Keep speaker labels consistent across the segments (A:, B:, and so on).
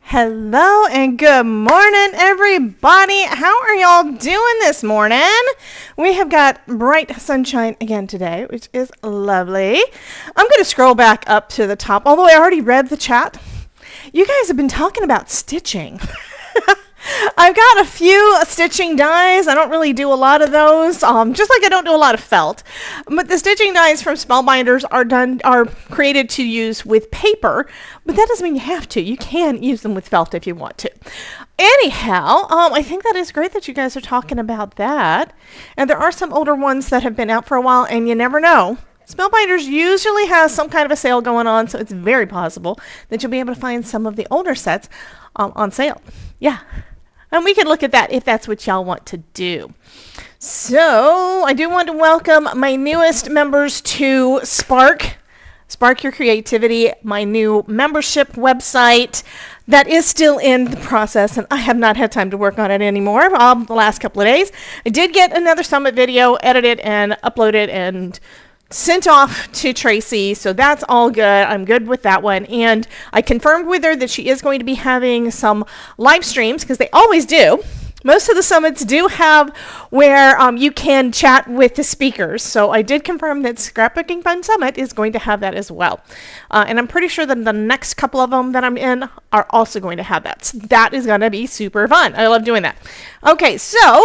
A: Hello and good morning, everybody. How are y'all doing this morning? We have got bright sunshine again today, which is lovely. I'm going to scroll back up to the top, although I already read the chat. You guys have been talking about stitching. I've got a few stitching dies. I don't really do a lot of those, just like I don't do a lot of felt. But the stitching dies from Spellbinders are created to use with paper, but that doesn't mean you have to. You can use them with felt if you want to. Anyhow, I think that is great that you guys are talking about that. And there are some older ones that have been out for a while, and you never know. Spellbinders usually has some kind of a sale going on, so it's very possible that you'll be able to find some of the older sets on sale. Yeah. And we can look at that if that's what y'all want to do. So I do want to welcome my newest members to Spark Your Creativity, my new membership website that is still in the process, and I have not had time to work on it anymore the last couple of days. I did get another summit video edited and uploaded and sent off to Tracy, so that's all good. I'm good with that one. And I confirmed with her that she is going to be having some live streams, because they always do. Most of the summits do have where you can chat with the speakers. So I did confirm that Scrapbooking Fun Summit is going to have that as well. And I'm pretty sure that the next couple of them that I'm in are also going to have that. So that is going to be super fun. I love doing that. Okay, so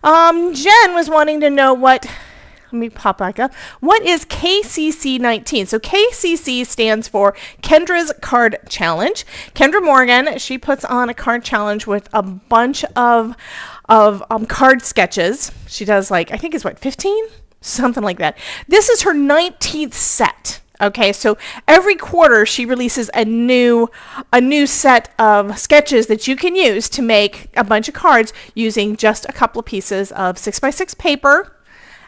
A: Jen was wanting to know what... Let me pop back up. What is KCC 19? So KCC stands for Kendra's Card Challenge. Kendra Morgan, she puts on a card challenge with a bunch of card sketches. She does, like, I think it's what, 15? Something like that. This is her 19th set. Okay, so every quarter she releases a new set of sketches that you can use to make a bunch of cards using just a couple of pieces of 6x6 paper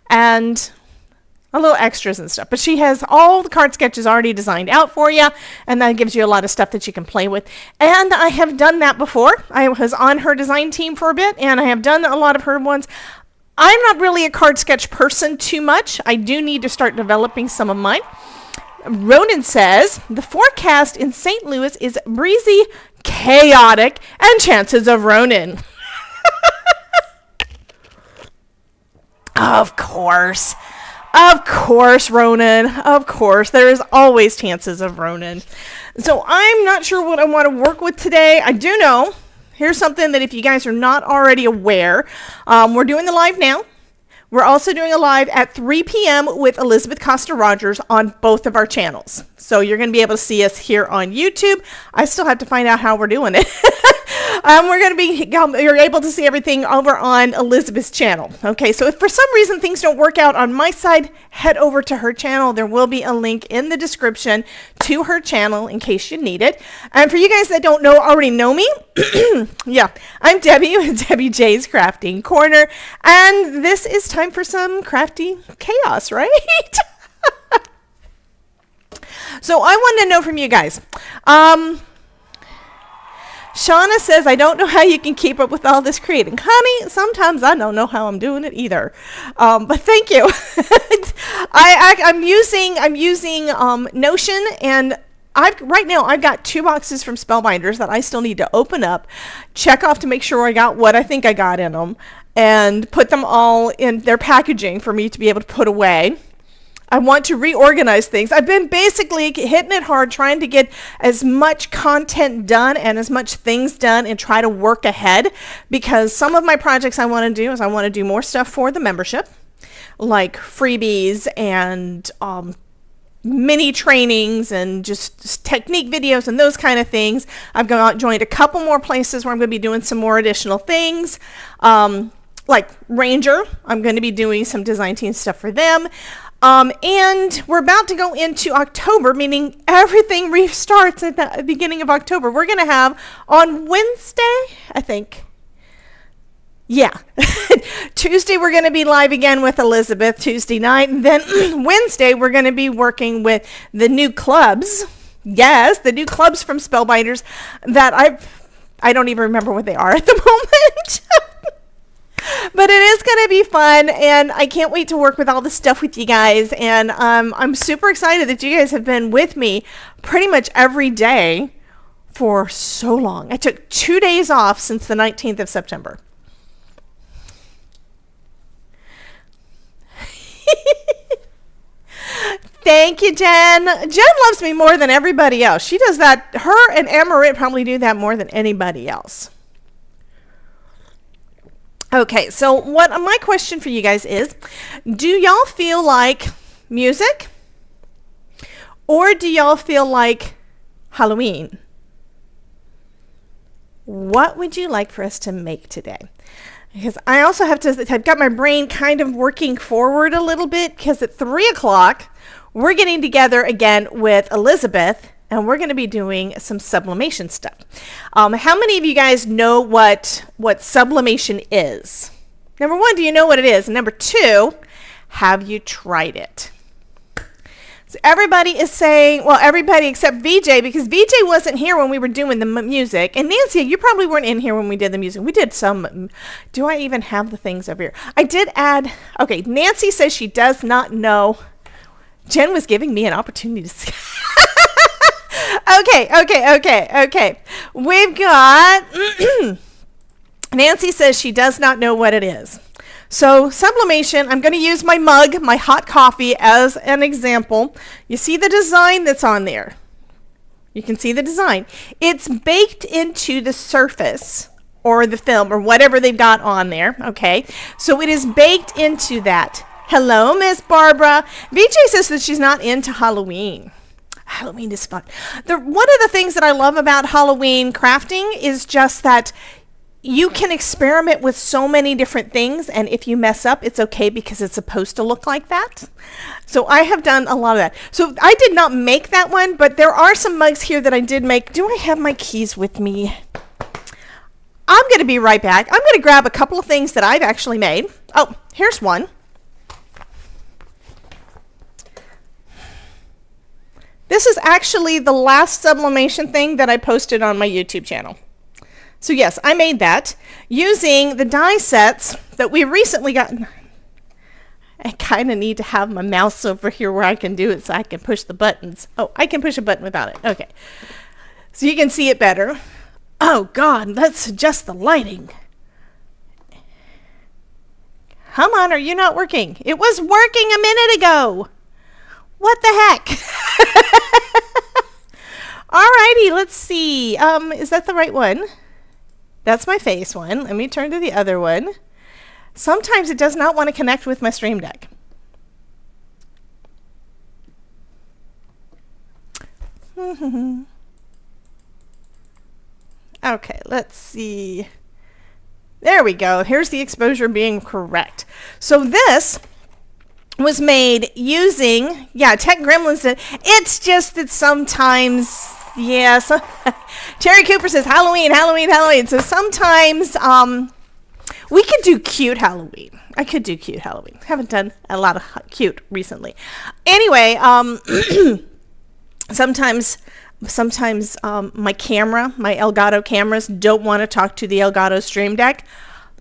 A: and a little extras and stuff. But she has all the card sketches already designed out for you, and that gives you a lot of stuff that you can play with. And I have done that before. I was on her design team for a bit, and I have done a lot of her ones. I'm not really a card sketch person too much. I do need to start developing some of mine. Ronan says, the forecast in St. Louis is breezy, chaotic, and chances of Ronan. Of course, Ronan. Of course, there is always chances of Ronan. So I'm not sure what I want to work with today. I do know, here's something that if you guys are not already aware, we're doing the live now. We're also doing a live at 3 p.m. with Elizabeth Costa-Rogers on both of our channels. So you're going to be able to see us here on YouTube. I still have to find out how we're doing it. We're going to be, you're able to see everything over on Elizabeth's channel. Okay, so if for some reason things don't work out on my side, head over to her channel. There will be a link in the description to her channel in case you need it. And for you guys that don't already know me, yeah, I'm Debbie with Debbie J's Crafting Corner. And this is time for some crafty chaos, right? So I wanted to know from you guys. Shauna says, I don't know how you can keep up with all this creating. Honey, sometimes I don't know how I'm doing it either. But thank you. I'm using Notion, and right now I've got 2 boxes from Spellbinders that I still need to open up, check off to make sure I got what I think I got in them, and put them all in their packaging for me to be able to put away. I want to reorganize things. I've been basically hitting it hard, trying to get as much content done and as much things done and try to work ahead, because some of my projects I want to do is I want to do more stuff for the membership, like freebies and mini trainings and just technique videos and those kind of things. I've joined a couple more places where I'm going to be doing some more additional things. Like Ranger, I'm going to be doing some design team stuff for them. And we're about to go into October, meaning everything restarts at the beginning of October. We're going to have on Wednesday, I think. Yeah. Tuesday, we're going to be live again with Elizabeth Tuesday night. And then Wednesday, we're going to be working with the new clubs. Yes, the new clubs from Spellbinders that I don't even remember what they are at the moment. But it is going to be fun, and I can't wait to work with all the stuff with you guys. And I'm super excited that you guys have been with me pretty much every day for so long. I took 2 days off since the 19th of September. Thank you, Jen. Jen loves me more than everybody else. She does that. Her and Amarit probably do that more than anybody else. Okay, so what my question for you guys is, do y'all feel like music? Or do y'all feel like Halloween? What would you like for us to make today? Because I also have to, I've got my brain kind of working forward a little bit, because at 3 o'clock, we're getting together again with Elizabeth, and we're going to be doing some sublimation stuff. How many of you guys know what sublimation is? Number one, do you know what it is? And number two, have you tried it? So everybody is saying, well, everybody except VJ, because VJ wasn't here when we were doing the music. And Nancy, you probably weren't in here when we did the music. We did some. Do I even have the things over here? I did add. Okay, Nancy says she does not know. Jen was giving me an opportunity to Okay. We've got Nancy says she does not know what it is. So sublimation, I'm going to use my mug, my hot coffee, as an example. You see the design that's on there. You can see the design. It's baked into the surface or the film or whatever they've got on there, okay? So it is baked into that. Hello, Miss Barbara. VJ says that she's not into Halloween. Halloween is fun. One of the things that I love about Halloween crafting is just that you can experiment with so many different things, and if you mess up, it's okay because it's supposed to look like that. So I have done a lot of that. So I did not make that one, but there are some mugs here that I did make. Do I have my keys with me? I'm going to be right back. I'm going to grab a couple of things that I've actually made. Oh, here's one. This is actually the last sublimation thing that I posted on my YouTube channel. So yes, I made that using the die sets that we recently got. I kind of need to have my mouse over here where I can do it so I can push the buttons. Oh, I can push a button without it. Okay. So you can see it better. Oh God, that's just the lighting. Come on, are you not working? It was working a minute ago. What the heck? Alrighty, let's see. Is that the right one? That's my face one. Let me turn to the other one. Sometimes it does not want to connect with my Stream Deck. Okay, let's see. There we go. Here's the exposure being correct. So this was made using, Tech Gremlins did. It's just that sometimes, so Terry Cooper says Halloween. So sometimes we could do cute Halloween. I could do cute Halloween. Haven't done a lot of cute recently. Anyway, sometimes my camera, my Elgato cameras don't want to talk to the Elgato Stream Deck.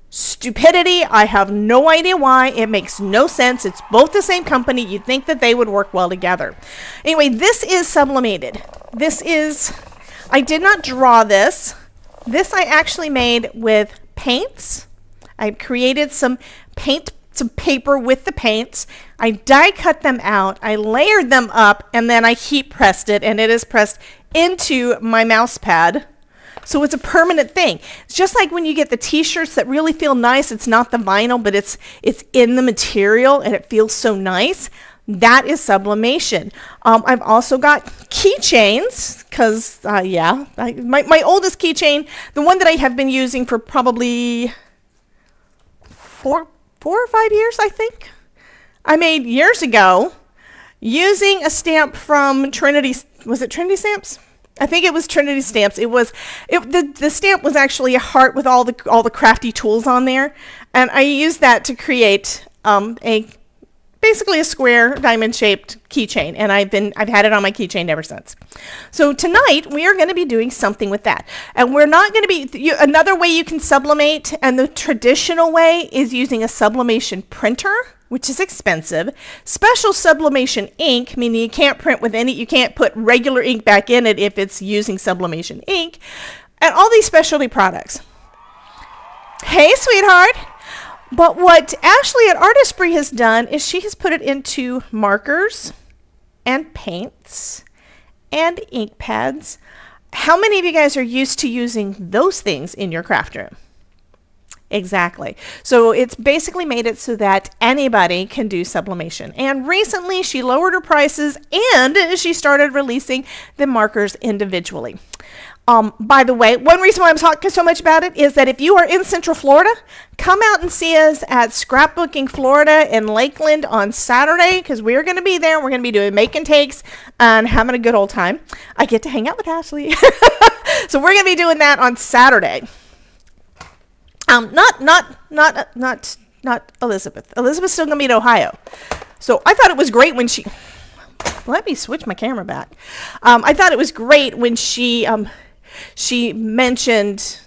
A: Stupidity. I have no idea why. It makes no sense. It's both the same company. You'd think that they would work well together. Anyway, this is sublimated. I did not draw this. This I actually made with paints. I created some paper with the paints. I die cut them out. I layered them up, and then I heat pressed it, and it is pressed into my mouse pad. So it's a permanent thing. It's just like when you get the t-shirts that really feel nice. It's not the vinyl, but it's in the material and it feels so nice. That is sublimation. I've also got keychains because, my oldest keychain, the one that I have been using for probably four or 5 years, I think, I made years ago using a stamp from Trinity. Was it Trinity Stamps? I think it was Trinity Stamps. The stamp was actually a heart with all the crafty tools on there, and I used that to create basically a square diamond-shaped keychain, and I've had it on my keychain ever since. So tonight we are going to be doing something with that, and we're not going to be. Another way you can sublimate, and the traditional way is using a sublimation printer. which is expensive, special sublimation ink, meaning you can't print with any, you can't put regular ink back in it if it's using sublimation ink, and all these specialty products. Hey, sweetheart. But what Ashley at Artistry has done is she has put it into markers and paints and ink pads. How many of you guys are used to using those things in your craft room? Exactly. So it's basically made it so that anybody can do sublimation. And recently she lowered her prices and she started releasing the markers individually. By the way, one reason why I'm talking so much about it is that if you are in Central Florida, come out and see us at Scrapbooking Florida in Lakeland on Saturday, because we're going to be there. We're going to be doing make and takes and having a good old time. I get to hang out with Ashley. So we're going to be doing that on Saturday. Not Elizabeth. Elizabeth's still going to be in Ohio. So I thought it was great when she, let me switch my camera back. I thought it was great when she mentioned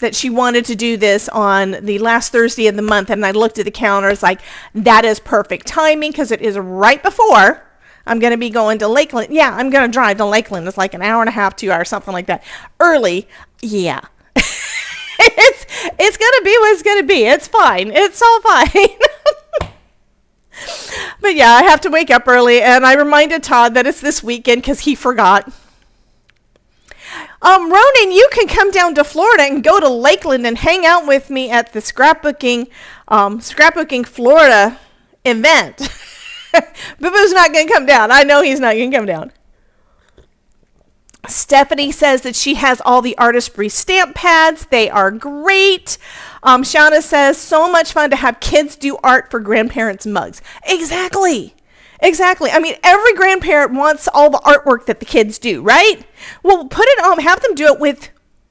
A: that she wanted to do this on the last Thursday of the month, and I looked at the calendar. It's like, that is perfect timing because it is right before I'm going to be going to Lakeland. Yeah, I'm going to drive to Lakeland. It's like an hour and a half, 2 hours, something like that. Early, yeah. It's going to be what it's going to be. It's fine. It's all fine. But yeah, I have to wake up early, and I reminded Todd that it's this weekend because he forgot. Ronan, you can come down to Florida and go to Lakeland and hang out with me at the Scrapbooking Florida event. Boo-Boo's not going to come down. I know he's not going to come down. Stephanie says that she has all the Artistry stamp pads. They are great. Shauna says, so much fun to have kids do art for grandparents' mugs. Exactly. Exactly. I mean, every grandparent wants all the artwork that the kids do, right? Well, put it on, have them do it with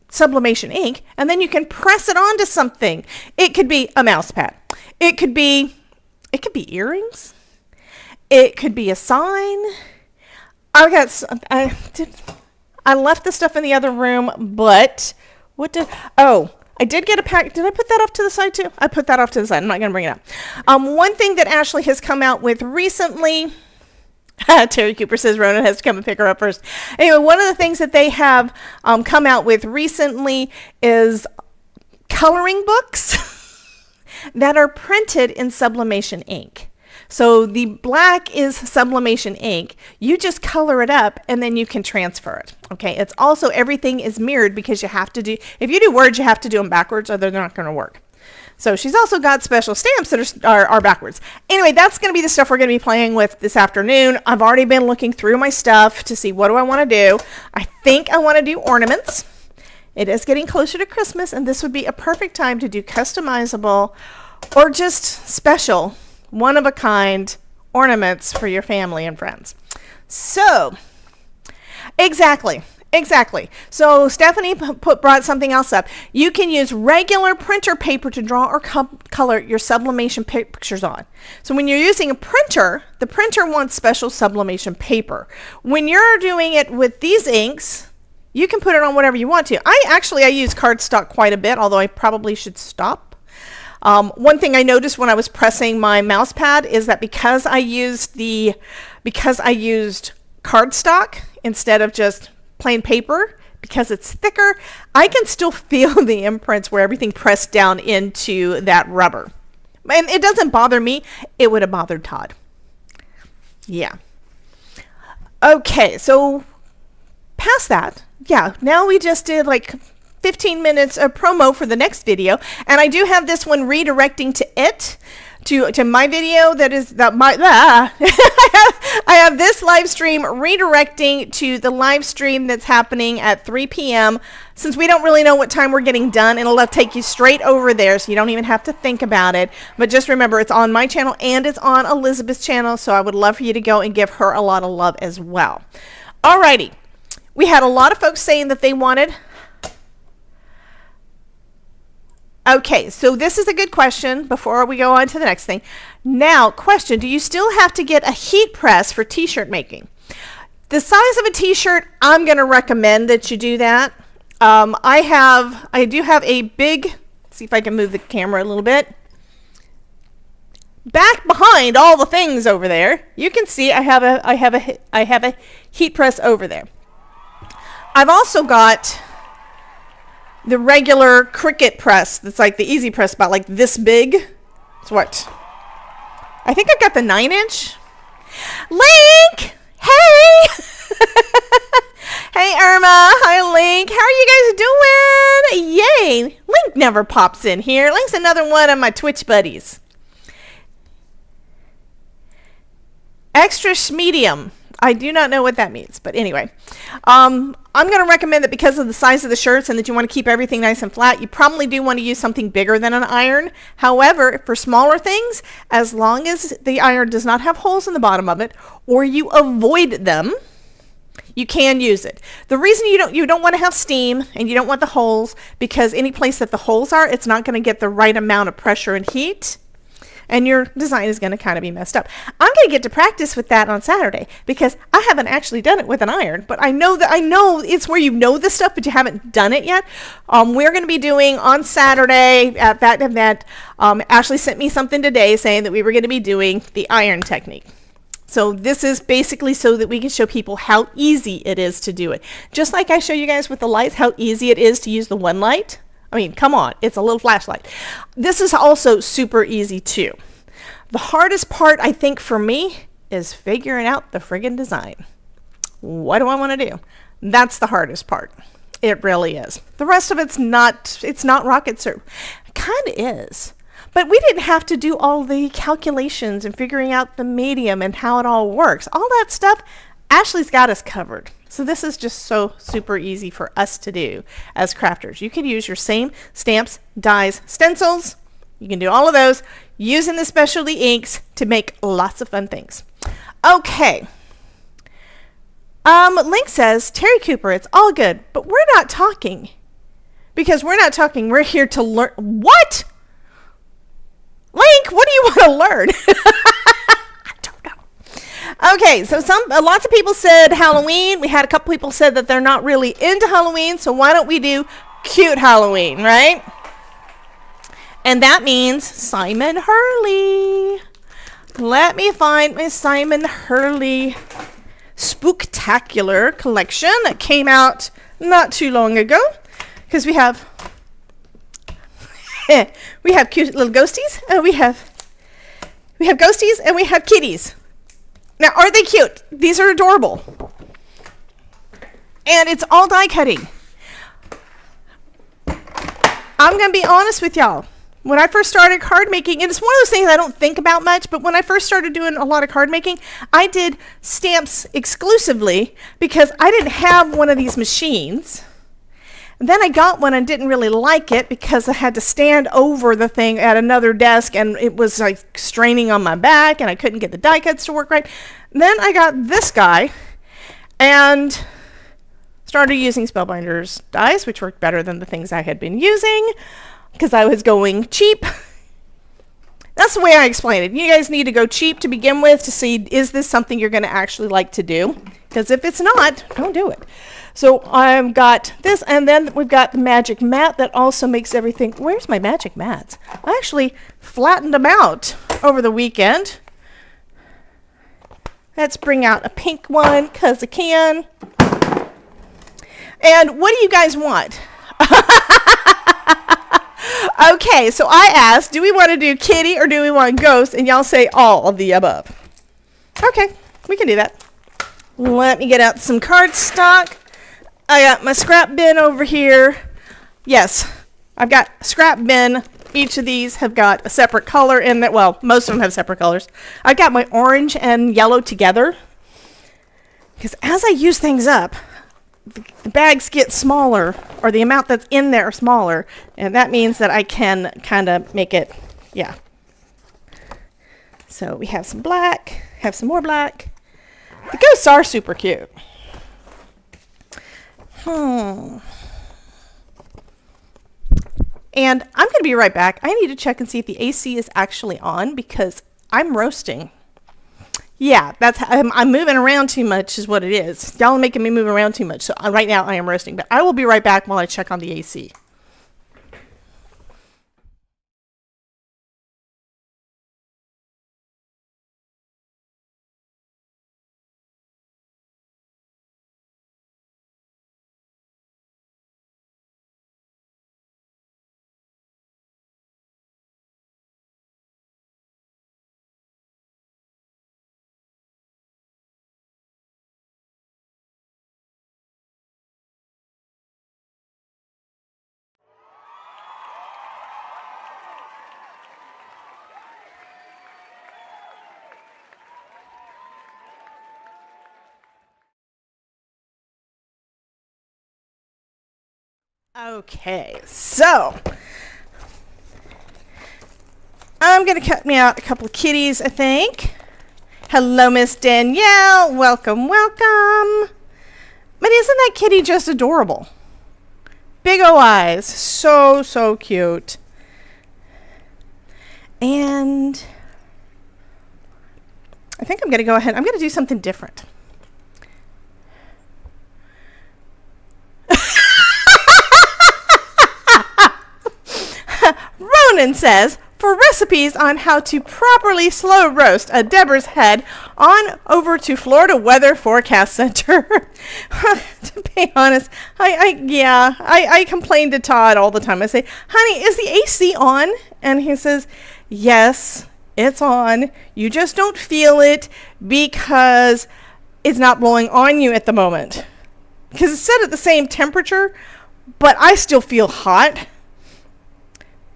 A: sublimation ink, and then you can press it onto something. It could be a mouse pad. It could be earrings. It could be a sign. I left the stuff in the other room, but I did get a pack. Did I put that off to the side too? I put that off to the side. I'm not going to bring it up. One thing that Ashley has come out with recently, Terry Cooper says Ronan has to come and pick her up first. Anyway, one of the things that they have come out with recently is coloring books that are printed in sublimation ink. So the black is sublimation ink. You just color it up and then you can transfer it. Okay, it's also, everything is mirrored because you have to do, if you do words, you have to do them backwards or they're not going to work. So she's also got special stamps that are backwards. Anyway, that's going to be the stuff we're going to be playing with this afternoon. I've already been looking through my stuff to see what do I want to do. I think I want to do ornaments. It is getting closer to Christmas, and this would be a perfect time to do customizable or just special, one-of-a-kind ornaments for your family and friends. So, exactly. So Stephanie brought something else up. You can use regular printer paper to draw or color your sublimation pictures on. So when you're using a printer, the printer wants special sublimation paper. When you're doing it with these inks, you can put it on whatever you want to. I use cardstock quite a bit, although I probably should stop. One thing I noticed when I was pressing my mouse pad is that because I used cardstock instead of just plain paper, because it's thicker, I can still feel the imprints where everything pressed down into that rubber. And it doesn't bother me. It would have bothered Todd. Yeah. Okay, so past that, yeah, now we just did like 15 minutes of promo for the next video, and I do have this one redirecting to my video. I have this live stream redirecting to the live stream that's happening at 3 p.m. Since we don't really know what time we're getting done, it'll take you straight over there, so you don't even have to think about it. But just remember, it's on my channel and it's on Elizabeth's channel, so I would love for you to go and give her a lot of love as well. Alrighty, we had a lot of folks saying that they wanted. Okay, so this is a good question before we go on to the next thing. Now, question, do you still have to get a heat press for t-shirt making? The size of a t-shirt, I'm going to recommend that you do that. I do have a big, let's see if I can move the camera a little bit, back behind all the things over there, you can see I have a heat press over there. I've also got the regular Cricut press that's like the easy press, about like this big. It's what? I think I've got the 9-inch. Link! Hey! Hey, Irma. Hi, Link. How are you guys doing? Yay. Link never pops in here. Link's another one of my Twitch buddies. Extra medium. I do not know what that means, but anyway. I'm going to recommend that because of the size of the shirts and that you want to keep everything nice and flat, you probably do want to use something bigger than an iron. However, for smaller things, as long as the iron does not have holes in the bottom of it, or you avoid them, you can use it. The reason you don't want to have steam and you don't want the holes, because any place that the holes are, it's not going to get the right amount of pressure and heat, and your design is going to kind of be messed up. I'm going to get to practice with that on Saturday, because I haven't actually done it with an iron, but I know it's where you know this stuff, but you haven't done it yet. We're going to be doing on Saturday at that event. Ashley sent me something today saying that we were going to be doing the iron technique. So this is basically so that we can show people how easy it is to do it. Just like I show you guys with the lights, how easy it is to use the one light. I mean, come on, it's a little flashlight. This is also super easy too. The hardest part, I think, for me is figuring out the friggin' design. What do I want to do? That's the hardest part. It really is. The rest of it's not rocket science. It kind of is. But we didn't have to do all the calculations and figuring out the medium and how it all works. All that stuff, Ashley's got us covered. So this is just so super easy for us to do as crafters. You can use your same stamps, dies, stencils. You can do all of those using the specialty inks to make lots of fun things. Okay. Link says, Terry Cooper, it's all good, but we're not talking. Because we're not talking, we're here to learn. What? Link, what do you want to learn? I don't know. Okay, so lots of people said Halloween. We had a couple people said that they're not really into Halloween, so why don't we do cute Halloween, right? And that means Simon Hurley. Let me find my Simon Hurley Spooktacular collection that came out not too long ago, because we have cute little ghosties, and we have ghosties, and we have kitties. Now, are they cute? These are adorable. And it's all die cutting. I'm going to be honest with y'all. When I first started card making, and it's one of those things I don't think about much, but when I first started doing a lot of card making, I did stamps exclusively because I didn't have one of these machines. And then I got one and didn't really like it because I had to stand over the thing at another desk, and it was like straining on my back, and I couldn't get the die cuts to work right. And then I got this guy and started using Spellbinders dies, which worked better than the things I had been using because I was going cheap. That's the way I explain it. You guys need to go cheap to begin with to see, is this something you're going to actually like to do? Because if it's not, don't do it. So I've got this, and then we've got the magic mat that also makes everything. Where's my magic mats? I actually flattened them out over the weekend. Let's bring out a pink one because I can. And what do you guys want? Okay, so I asked, do we want to do kitty or do we want ghost? And y'all say all of the above. Okay, we can do that. Let me get out some cardstock. I got my scrap bin over here. Yes, I've got a scrap bin. Each of these have got a separate color in that. Well, most of them have separate colors. I've got my orange and yellow together because as I use things up, the bags get smaller, or the amount that's in there smaller, and that means that I can kind of make it, yeah. So we have some black, have some more black. The ghosts are super cute. And I'm going to be right back. I need to check and see if the AC is actually on because I'm roasting. Yeah, that's I'm moving around too much is what it is. Y'all are making me move around too much. So right now I am roasting, but I will be right back while I check on the AC. Okay, so I'm going to cut me out a couple of kitties, I think. Hello, Miss Danielle. Welcome, welcome. But isn't that kitty just adorable? Big O eyes. So, so cute. And I think I'm going to go ahead. I'm going to do something different. Ronan says, for recipes on how to properly slow roast a Deborah's head, on over to Florida Weather Forecast Center. To be honest, I complain to Todd all the time. I say, honey, is the AC on? And he says, yes, it's on. You just don't feel it because it's not blowing on you at the moment. Because it's set at the same temperature, but I still feel hot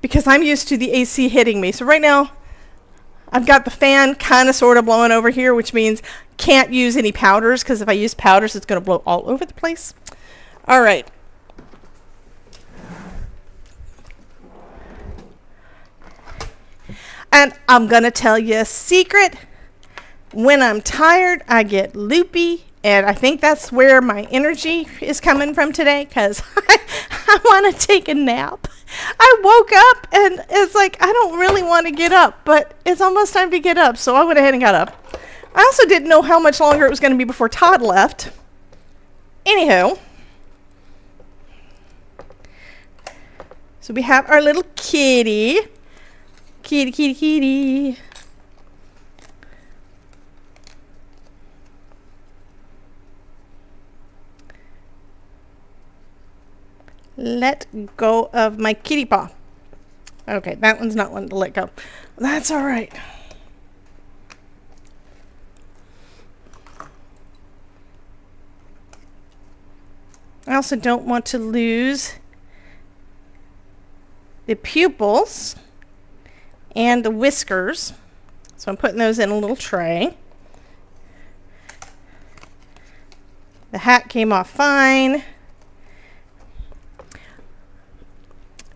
A: because I'm used to the AC hitting me. So right now, I've got the fan kind of sort of blowing over here, which means can't use any powders, because if I use powders, it's going to blow all over the place. All right. And I'm going to tell you a secret. When I'm tired, I get loopy. And I think that's where my energy is coming from today, because I want to take a nap. I woke up and it's like, I don't really want to get up, but it's almost time to get up. So I went ahead and got up. I also didn't know how much longer it was going to be before Todd left. Anywho. So we have our little kitty. Kitty, kitty, kitty. Let go of my kitty paw. Okay, that one's not one to let go. That's all right. I also don't want to lose the pupils and the whiskers. So I'm putting those in a little tray. The hat came off fine.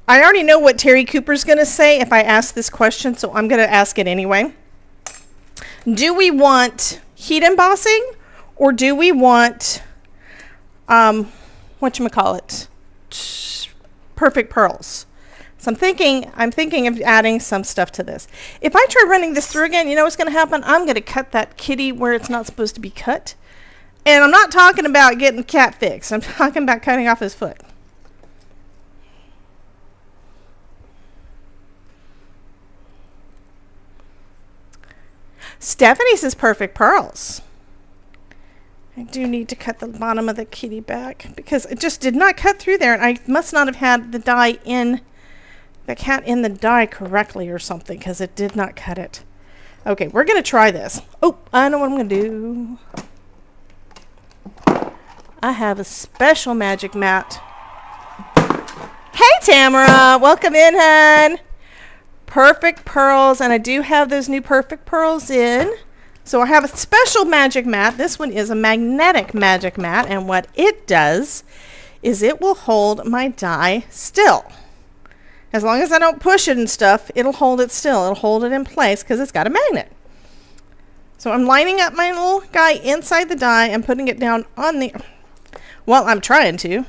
A: I already know what Terry Cooper's going to say if I ask this question, so I'm going to ask it anyway. Do we want heat embossing, or do we want, whatchamacallit, perfect pearls? So I'm thinking of adding some stuff to this. If I try running this through again, you know what's going to happen? I'm going to cut that kitty where it's not supposed to be cut. And I'm not talking about getting the cat fixed. I'm talking about cutting off his foot. Stephanie says perfect pearls. I do need to cut the bottom of the kitty back because it just did not cut through there, and I must not have had the die in the cat in the die correctly or something, because it did not cut it. Okay, we're going to try this. Oh, I know what I'm going to do. I have a special magic mat. Hey, Tamara. Welcome in, hon. Perfect pearls, and I do have those new perfect pearls in. So I have a special magic mat. This one is a magnetic magic mat, and what it does is it will hold my die still. As long as I don't push it and stuff, it'll hold it still. It'll hold it in place because it's got a magnet. So I'm lining up my little guy inside the die and putting it down on the, well, I'm trying to.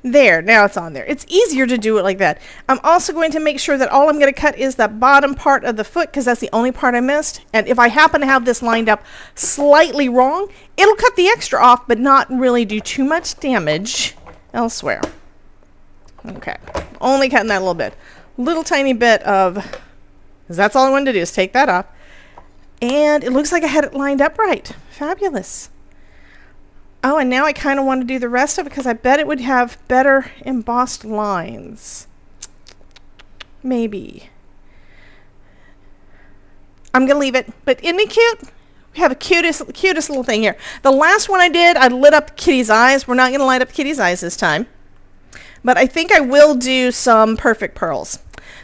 A: There, now it's on there. It's easier to do it like that. I'm also going to make sure that all I'm going to cut is the bottom part of the foot, because that's the only part I missed. And if I happen to have this lined up slightly wrong, it'll cut the extra off, but not really do too much damage elsewhere. Okay, only cutting that a little bit. Little tiny bit of, because that's all I wanted to do is take that off. And it looks like I had it lined up right. Fabulous. Oh, and now I kind of want to do the rest of it because I bet it would have better embossed lines. Maybe. I'm going to leave it. But isn't it cute? We have a cutest little thing here. The last one I did, I lit up Kitty's eyes. We're not going to light up Kitty's eyes this time. But I think I will do some perfect pearls.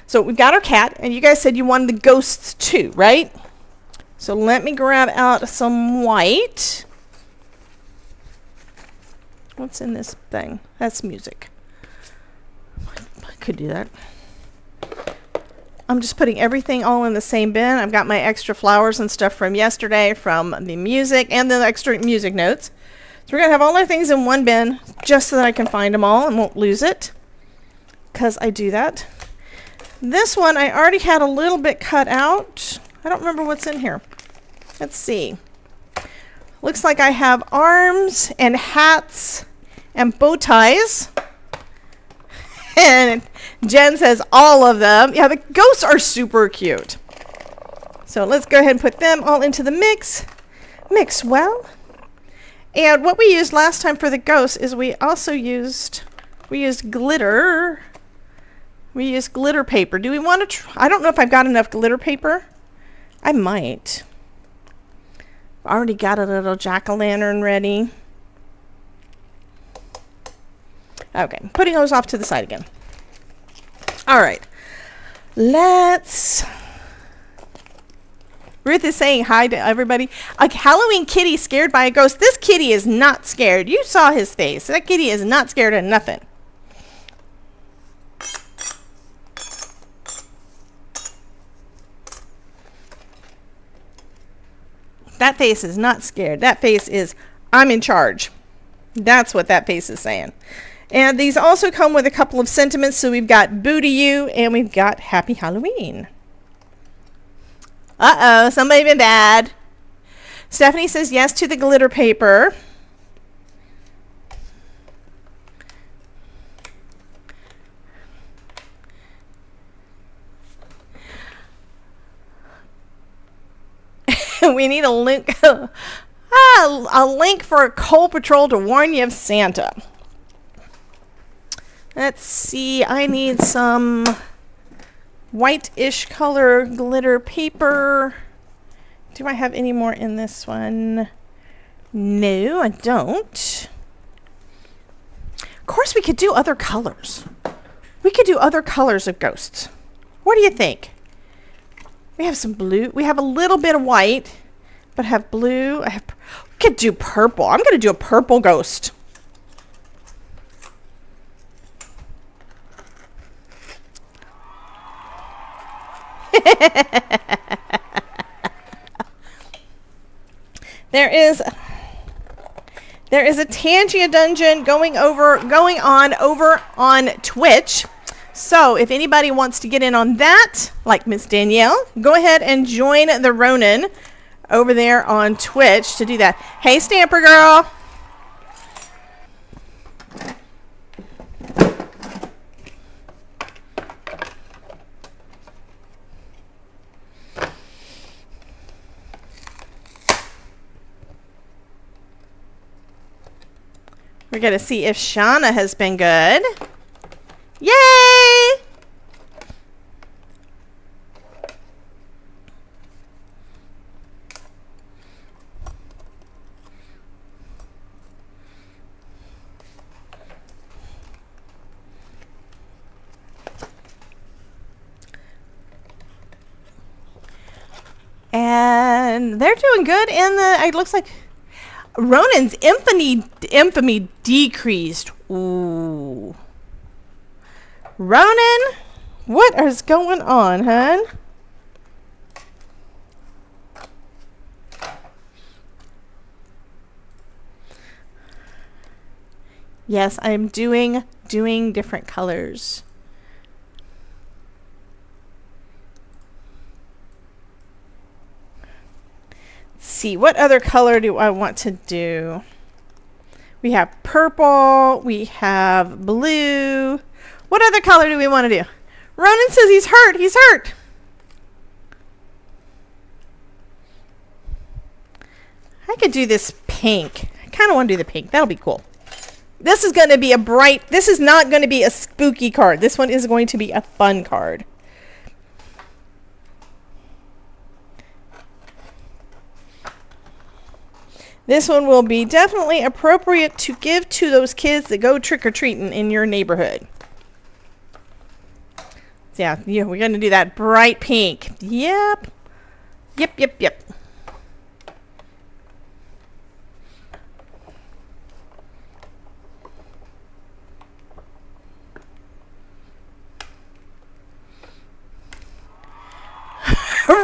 A: So we've got our cat, and you guys said you wanted the ghosts too, right? So let me grab out some white. What's in this thing? That's music. I could do that. I'm just putting everything all in the same bin. I've got my extra flowers and stuff from yesterday from the music and the extra music notes. So we're going to have all our things in one bin just so that I can find them all and won't lose it, because I do that. This one I already had a little bit cut out. I don't remember what's in here. Let's see. Looks like I have arms and hats and bow ties. And Jen says all of them. Yeah, the ghosts are super cute. So let's go ahead and put them all into the mix. Mix well. And what we used last time for the ghosts is we used glitter. We used glitter paper. Do we want to I don't know if I've got enough glitter paper. I might. Already got a little jack-o'-lantern ready. Okay, putting those off to the side again. All right, Ruth is saying hi to everybody. A Halloween kitty scared by a ghost. This kitty is not scared. You saw his face. That kitty is not scared of nothing. That face is not scared. That face is, I'm in charge. That's what that face is saying. And these also come with a couple of sentiments. So we've got Boo to You and we've got Happy Halloween. Uh-oh, somebody been bad. Stephanie says yes to the glitter paper. We need a link, a link for a coal patrol to warn you of Santa. Let's see, I need some white-ish color glitter paper. Do I have any more in this one? No, I don't. Of course, we could do other colors. We could do other colors of ghosts. What do you think? We have some blue. We have a little bit of white, but have blue. We could do purple. I'm going to do a purple ghost. There is a Tangia dungeon going on over on Twitch. So if anybody wants to get in on that, like Miss Danielle, go ahead and join the Ronin over there on Twitch to do that. Hey, Stamper Girl. We're going to see if Shauna has been good. Yay! And they're doing good in the, it looks like Ronan's infamy decreased. Ooh. Ronan, what is going on, hun? Yes, I'm doing different colors. Let's see, what other color do I want to do? We have purple, we have blue. What other color do we want to do? Ronan says he's hurt. He's hurt. I could do this pink. I kind of want to do the pink. That'll be cool. This is going to be a bright, this is not going to be a spooky card. This one is going to be a fun card. This one will be definitely appropriate to give to those kids that go trick-or-treating in your neighborhood. Yeah, we're going to do that bright pink. Yep. Yep.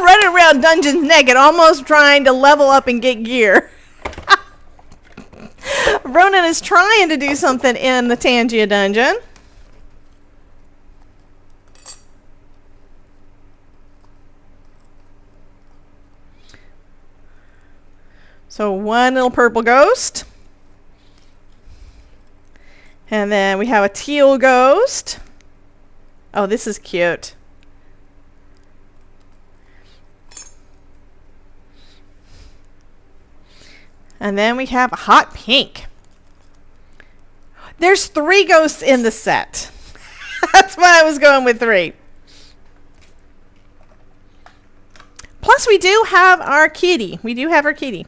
A: running around dungeons naked, almost trying to level up and get gear. Ronan is trying to do something in the Tangia dungeon. So one little purple ghost. And then we have a teal ghost. Oh, this is cute. And then we have a hot pink. There's 3 ghosts in the set. That's why I was going with 3. Plus, we do have our kitty. We do have our kitty.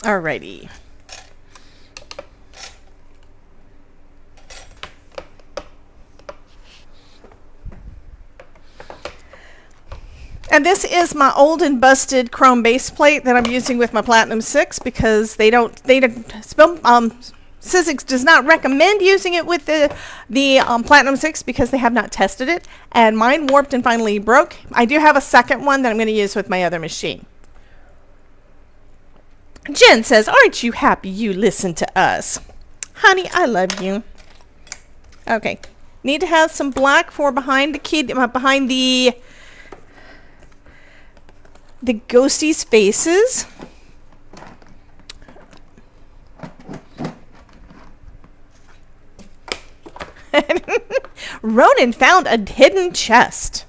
A: Alrighty. And this is my old and busted chrome base plate that I'm using with my Platinum 6 because Sizzix does not recommend using it with the Platinum 6 because they have not tested it. And mine warped and finally broke. I do have a second one that I'm going to use with my other machine. Jen says, aren't you happy you listen to us? Honey, I love you. Okay. Need to have some black for behind the kid, behind the ghosties' faces. Ronan found a hidden chest.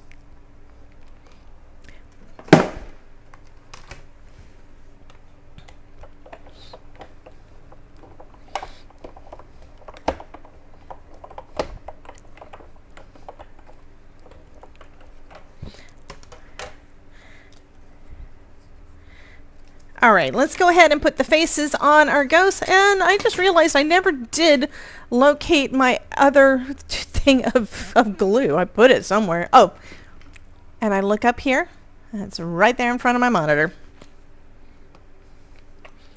A: All right, let's go ahead and put the faces on our ghosts. And I just realized I never did locate my other thing of glue. I put it somewhere. Oh, and I look up here. And it's right there in front of my monitor.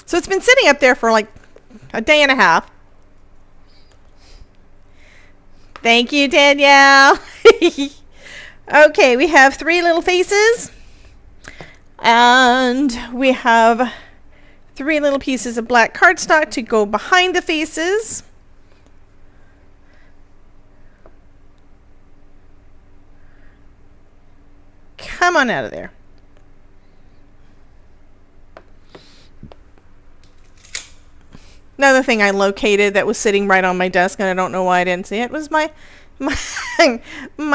A: So it's been sitting up there for like a day and a half. Thank you, Danielle. Okay, we have 3 little faces. And we have 3 little pieces of black cardstock to go behind the faces. Come on out of there. Another thing I located that was sitting right on my desk, and I don't know why I didn't see it, was my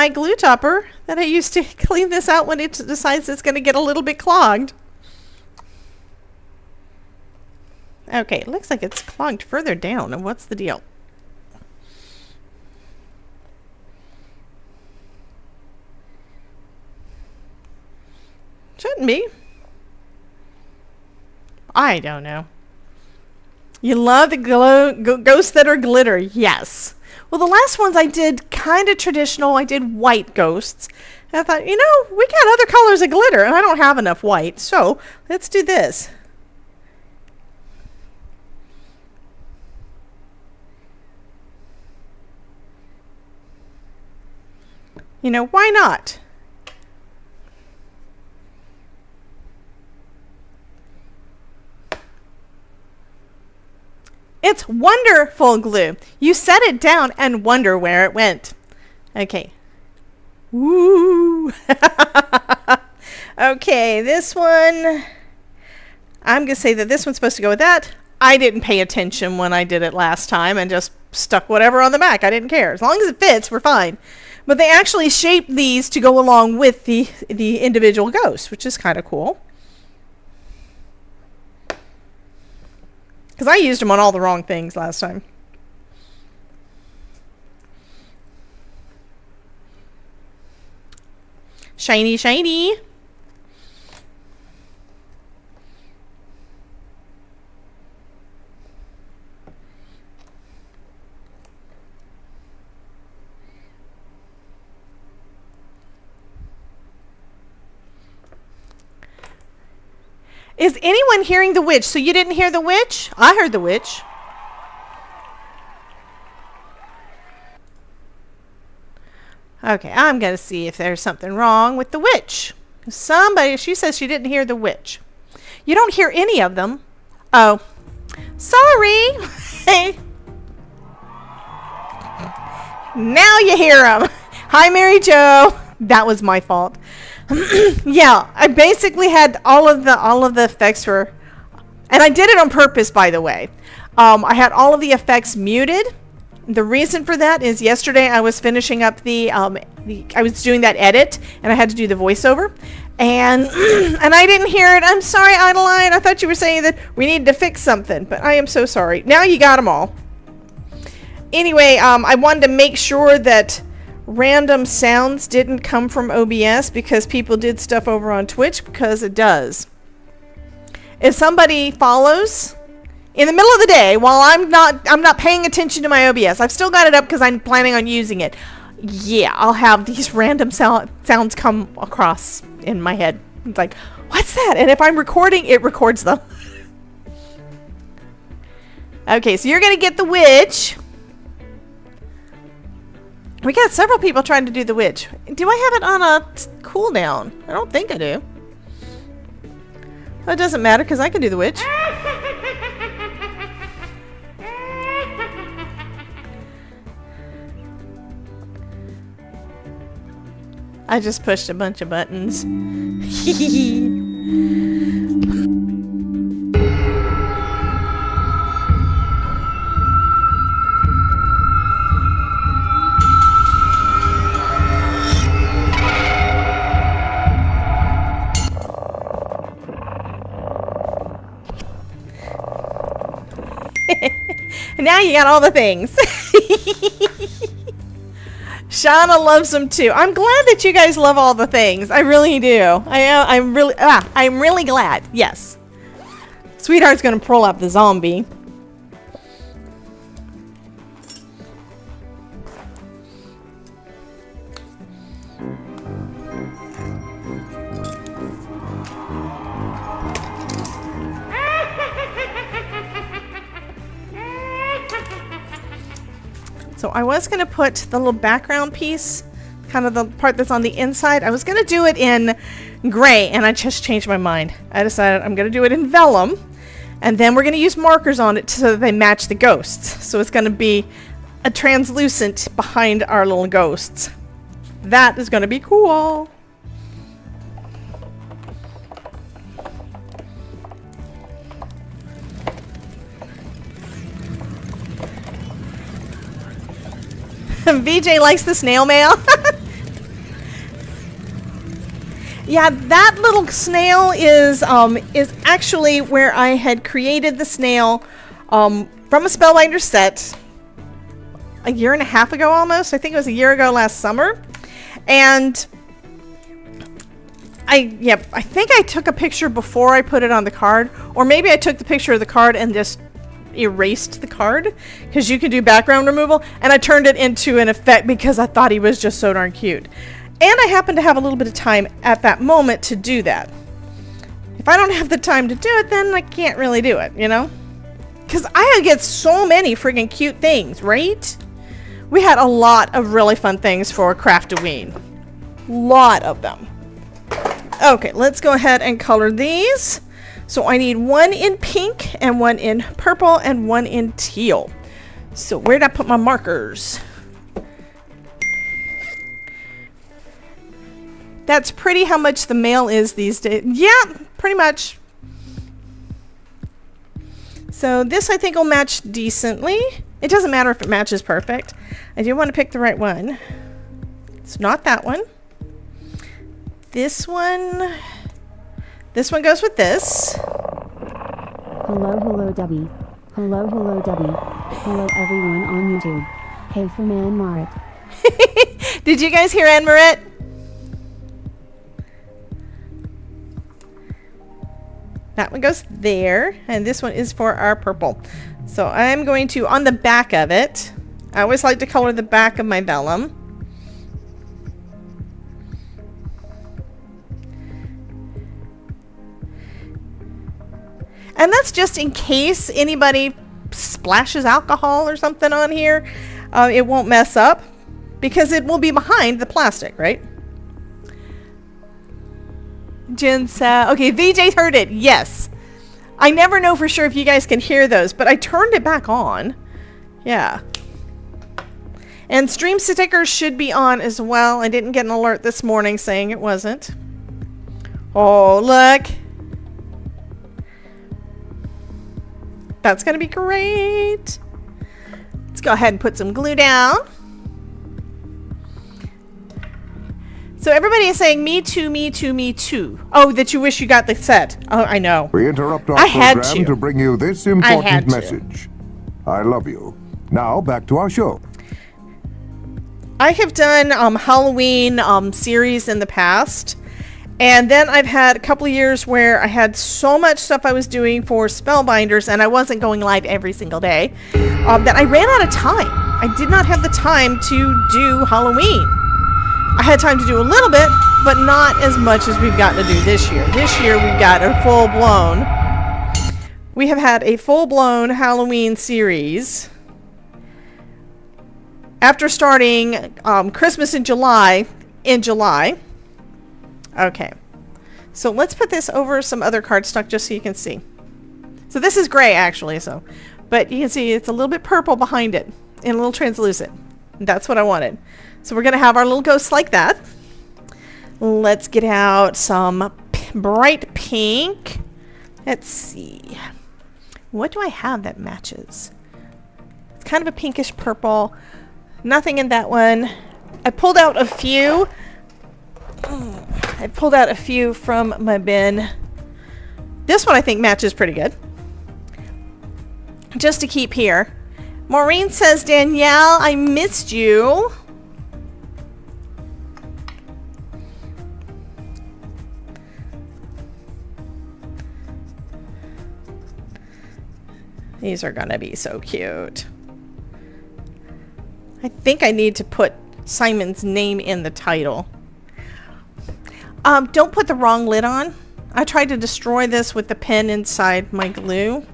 A: glue topper that I used to clean this out when it decides it's going to get a little bit clogged. Okay, it looks like it's clogged further down. And what's the deal? Shouldn't be. I don't know. You love the ghosts that are glitter. Yes. Well, the last ones I did kind of traditional. I did white ghosts. And I thought, you know, we got other colors of glitter, and I don't have enough white. So let's do this. You know, why not? It's wonderful glue. You set it down and wonder where it went. Okay. Woo! Okay, this one, I'm going to say that this one's supposed to go with that. I didn't pay attention when I did it last time and just stuck whatever on the back. I didn't care. As long as it fits, we're fine. But they actually shaped these to go along with the individual ghosts, which is kind of cool. Because I used them on all the wrong things last time. Shiny, shiny. Is anyone hearing the witch? So you didn't hear the witch? I heard the witch. Okay, I'm going to see if there's something wrong with the witch. Somebody, she says she didn't hear the witch. You don't hear any of them. Oh, sorry. Now you hear them. Hi, Mary Jo. That was my fault. Yeah, I basically had all of the effects for, and I did it on purpose, by the way. I had all of the effects muted. The reason for that is yesterday I was finishing up I was doing that edit, and I had to do the voiceover, and and I didn't hear it. I'm sorry, Adeline. I thought you were saying that we needed to fix something, but I am so sorry. Now you got them all. Anyway, I wanted to make sure that random sounds didn't come from OBS because people did stuff over on Twitch, because it does. If somebody follows in the middle of the day while I'm not paying attention to my OBS, I've still got it up because I'm planning on using it. Yeah, I'll have these random sounds come across in my head. It's like, what's that? And if I'm recording, it records them. Okay, so you're gonna get the witch. We got several people trying to do the witch. Do I have it on a cooldown? I don't think I do. Well, it doesn't matter because I can do the witch. I just pushed a bunch of buttons. Now you got all the things. Shauna loves them too. I'm glad that you guys love all the things. I really do. I'm really glad. Yes. Sweetheart's gonna pull up the zombie. So I was going to put the little background piece, kind of the part that's on the inside. I was going to do it in gray, and I just changed my mind. I decided I'm going to do it in vellum, and then we're going to use markers on it so that they match the ghosts. So it's going to be a translucent behind our little ghosts. That is going to be cool. VJ likes the snail mail. Yeah, that little snail is actually where I had created the snail from a Spellbinder set a year and a half ago almost. I think it was a year ago last summer. And I think I took a picture before I put it on the card, or maybe I took the picture of the card and just erased the card, because you can do background removal, and I turned it into an effect because I thought he was just so darn cute. And I happened to have a little bit of time at that moment to do that. If I don't have the time to do it, then I can't really do it, you know? Because I get so many freaking cute things, right? We had a lot of really fun things for Craft-A-Ween. Lot of them. Okay, let's go ahead and color these. So I need one in pink and one in purple and one in teal. So where did I put my markers? That's pretty how much the mail is these days. Yeah, pretty much. So this I think will match decently. It doesn't matter if it matches perfect. I do want to pick the right one. It's not that one. This one. This one goes with this.
B: Hello Debbie. Hello Debbie. Hello everyone on YouTube. Hey from Anne Marit.
A: Did you guys hear Anne Marit? That one goes there, and this one is for our purple. So I'm going to, on the back of it, I always like to color the back of my vellum. And that's just in case anybody splashes alcohol or something on here. It won't mess up. because it will be behind the plastic, right? Jen said, okay, VJ heard it. Yes. I never know for sure if you guys can hear those, but I turned it back on. Yeah. And stream stickers should be on as well. I didn't get an alert this morning saying it wasn't. Oh, look. That's going to be great. Let's go ahead and put some glue down. So everybody is saying, me too, me too, me too. Oh, that you wish you got the set. Oh, I know.
C: We interrupt our
A: I had
C: program to bring you this important message. I love you. Now, back to our show.
A: I have done Halloween series in the past. And then I've had a couple of years where I had so much stuff I was doing for Spellbinders, and I wasn't going live every single day, that I ran out of time. I did not have the time to do Halloween. I had time to do a little bit, but not as much as we've gotten to do this year. This year we've got a full-blown. We have had a full-blown Halloween series. After starting Christmas in July. Okay. So let's put this over some other cardstock just so you can see. So this is gray actually, but you can see it's a little bit purple behind it and a little translucent. That's what I wanted. So we're going to have our little ghosts like that. Let's get out some bright pink. Let's see. What do I have that matches? It's kind of a pinkish purple. Nothing in that one. I pulled out a few. I pulled out a few from my bin. This one I think matches pretty good. Just to keep here. Maureen says, Danielle, I missed you. These are gonna be so cute. I think I need to put Simon's name in the title. Don't put the wrong lid on. I tried to destroy this with the pen inside my glue.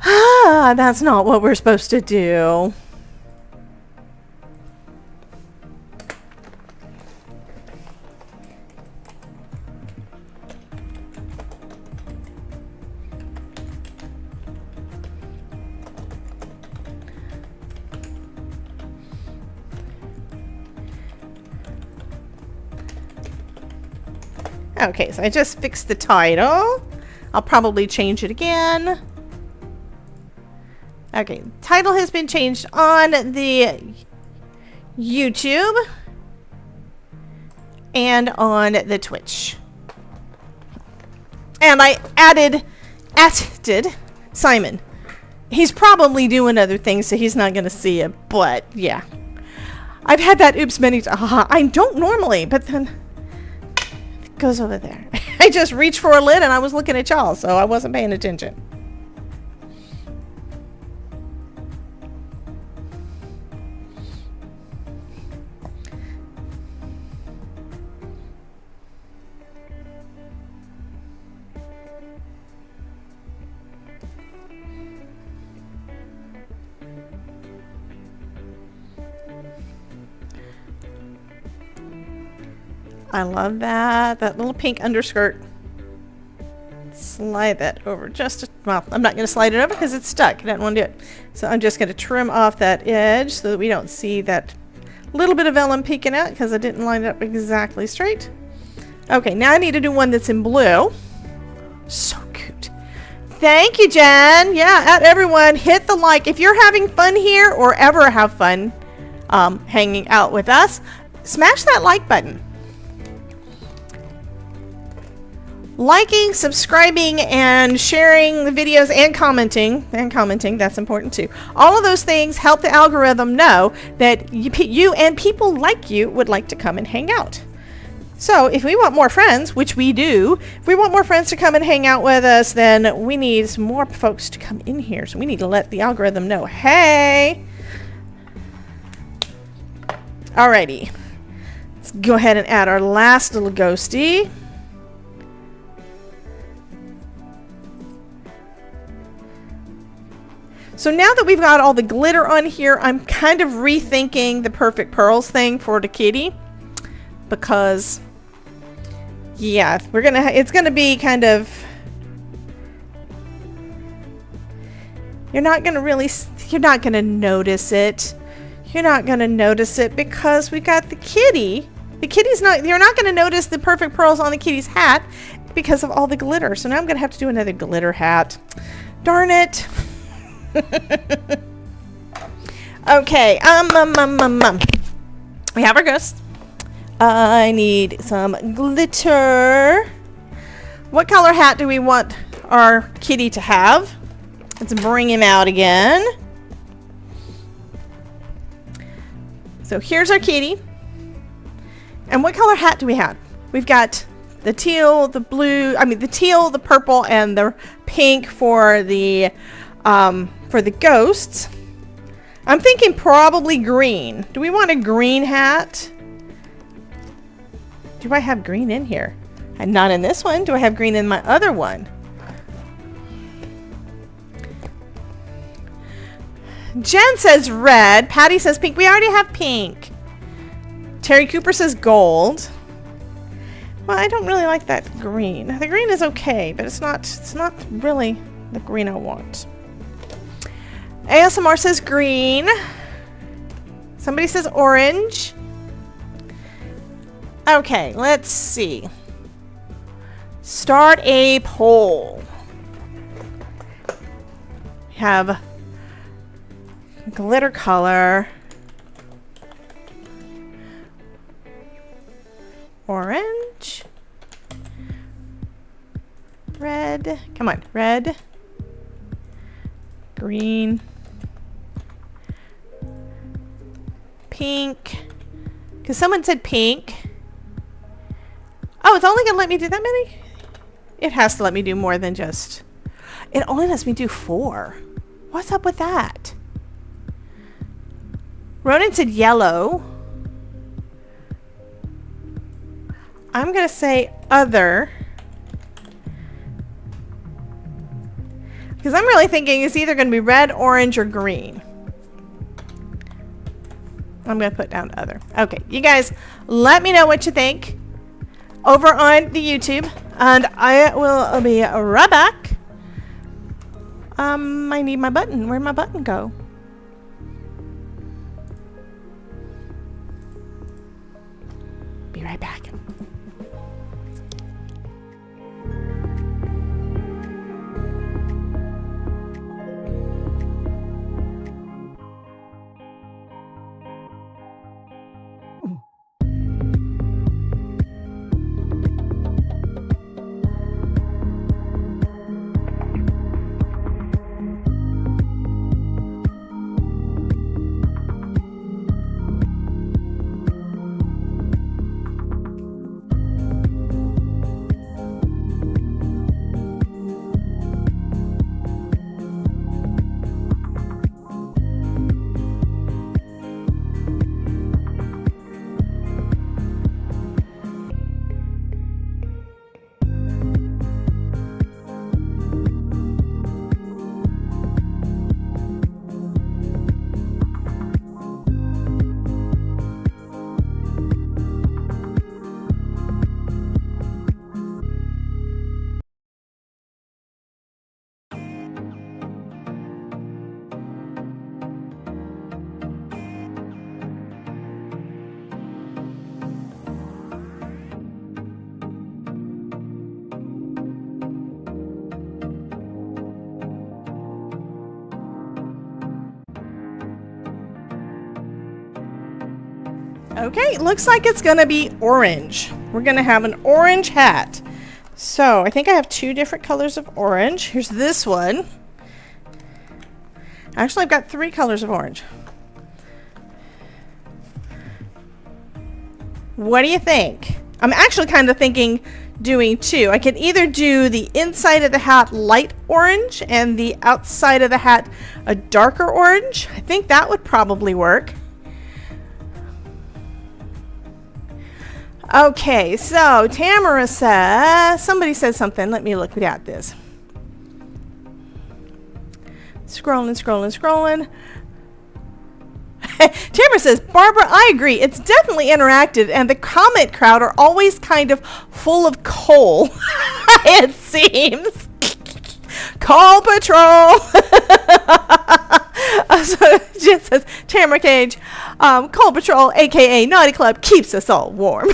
A: That's not what we're supposed to do. Okay, so I just fixed the title. I'll probably change it again. Okay, title has been changed on the YouTube and on the Twitch. And I added Simon. He's probably doing other things, so he's not going to see it, but yeah. I've had that oops many times. I don't normally, but then it goes over there. I just reached for a lid and I was looking at y'all, so I wasn't paying attention. I love that. That little pink underskirt. Slide that over just well, I'm not going to slide it over because it's stuck. I don't want to do it. So I'm just going to trim off that edge so that we don't see that little bit of vellum peeking out because I didn't line it up exactly straight. Okay, now I need to do one that's in blue. So cute. Thank you, Jen. Yeah, everyone, hit the like. If you're having fun here or ever have fun hanging out with us, smash that like button. Liking, subscribing, and sharing the videos and commenting, that's important too. All of those things help the algorithm know that you and people like you would like to come and hang out. So if we want more friends, which we do, if we want more friends to come and hang out with us, then we need some more folks to come in here. So we need to let the algorithm know, hey. Alrighty, let's go ahead and add our last little ghosty. So now that we've got all the glitter on here, I'm kind of rethinking the perfect pearls thing for the kitty, because yeah, it's gonna be kind of, you're not gonna notice it. You're not gonna notice it because we got the kitty. You're not gonna notice the perfect pearls on the kitty's hat because of all the glitter. So now I'm gonna have to do another glitter hat. Darn it. Okay, we have our ghost. I need some glitter. What color hat do we want our kitty to have? Let's bring him out again. So here's our kitty. And what color hat do we have? We've got the teal, the blue, the teal, the purple, and the pink for the ghosts. I'm thinking probably green. Do we want a green hat? Do I have green in here? And not in this one. Do I have green in my other one? Jen says red. Patty says pink. We already have pink. Terry Cooper says gold. Well, I don't really like that green. The green is okay, but it's not really the green I want. ASMR says green. Somebody says orange. Okay, let's see. Start a poll. We have glitter color, orange, red, come on, red, green, pink, because someone said pink. Oh, it's only gonna let me do that many? It has to let me do more than just, it only lets me do 4. What's up with that? Ronan said yellow. I'm going to say other. Because I'm really thinking it's either going to be red, orange, or green. I'm going to put down other. Okay, you guys, let me know what you think over on the YouTube. And I will be right back. I need my button. Where'd my button go? Be right back. Okay, looks like it's gonna be orange. We're gonna have an orange hat. So I think I have 2 different colors of orange. Here's this one. Actually, I've got 3 colors of orange. What do you think? I'm actually kind of thinking doing 2. I can either do the inside of the hat light orange and the outside of the hat a darker orange. I think that would probably work. Okay, so Tamara says, somebody said something. Let me look at this. Scrolling. Tamara says, Barbara, I agree. It's definitely interactive, and the comment crowd are always kind of full of coal. It seems. Call patrol. So Jen says, Tamara Cage, Coal Patrol, aka Naughty Club, keeps us all warm.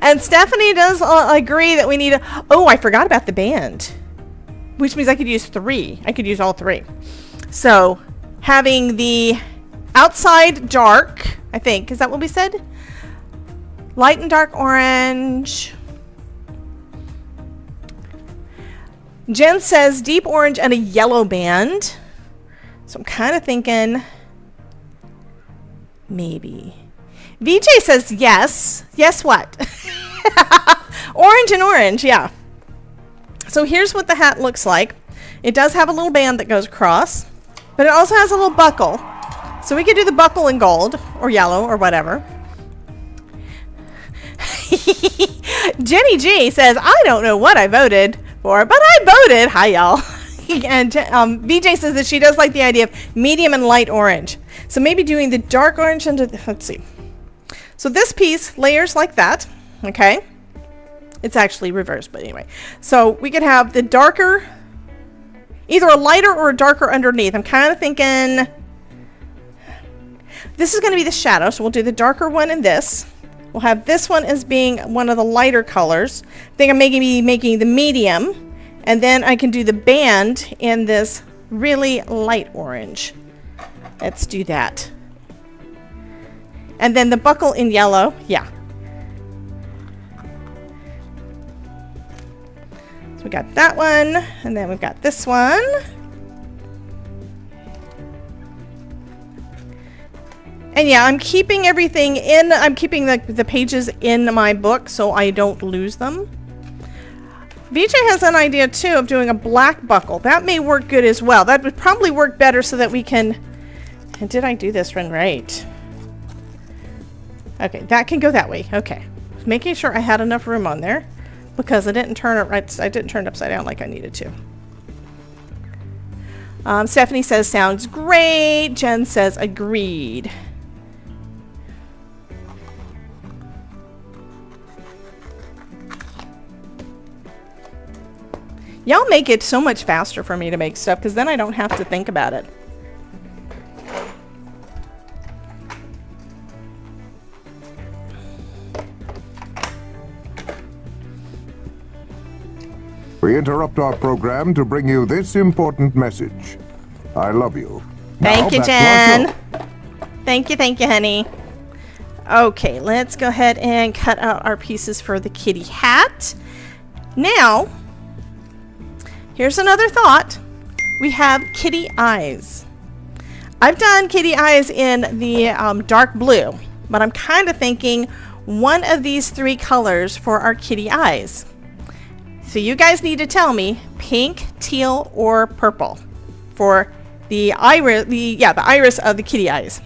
A: And Stephanie does agree that we need a... Oh, I forgot about the band, which means I could use 3. I could use all 3. So having the outside dark, I think, is that what we said? Light and dark orange. Jen says deep orange and a yellow band. So I'm kind of thinking maybe. VJ says yes. Yes what? Orange and orange, yeah. So here's what the hat looks like. It does have a little band that goes across, but it also has a little buckle. So we could do the buckle in gold or yellow or whatever. Jenny G says, I don't know what I voted for, but I voted. Hi, y'all. And VJ says that she does like the idea of medium and light orange. So maybe doing the dark orange into, let's see. So this piece layers like that, okay? It's actually reversed, but anyway. So we could have the darker, either a lighter or a darker underneath. I'm kind of thinking this is going to be the shadow, so we'll do the darker one in this. We'll have this one as being one of the lighter colors. I think I'm maybe making the medium, and then I can do the band in this really light orange. Let's do that. And then the buckle in yellow, yeah. So we got that one, and then we've got this one. And yeah, I'm keeping everything in, I'm keeping the pages in my book so I don't lose them. VJ has an idea too of doing a black buckle. That may work good as well. That would probably work better so that we can, and did I do this one right? Okay, that can go that way. Okay, making sure I had enough room on there because I didn't turn it right. I didn't turn it upside down like I needed to. Stephanie says sounds great. Jen says agreed. Y'all make it so much faster for me to make stuff because then I don't have to think about it.
C: We interrupt our program to bring you this important message. I love you.
A: Thank you, Jen. Thank you, honey. Okay, let's go ahead and cut out our pieces for the kitty hat. Now, here's another thought. We have kitty eyes. I've done kitty eyes in the dark blue, but I'm kind of thinking one of these 3 colors for our kitty eyes. So you guys need to tell me pink, teal, or purple for the iris, the iris of the kitty eyes.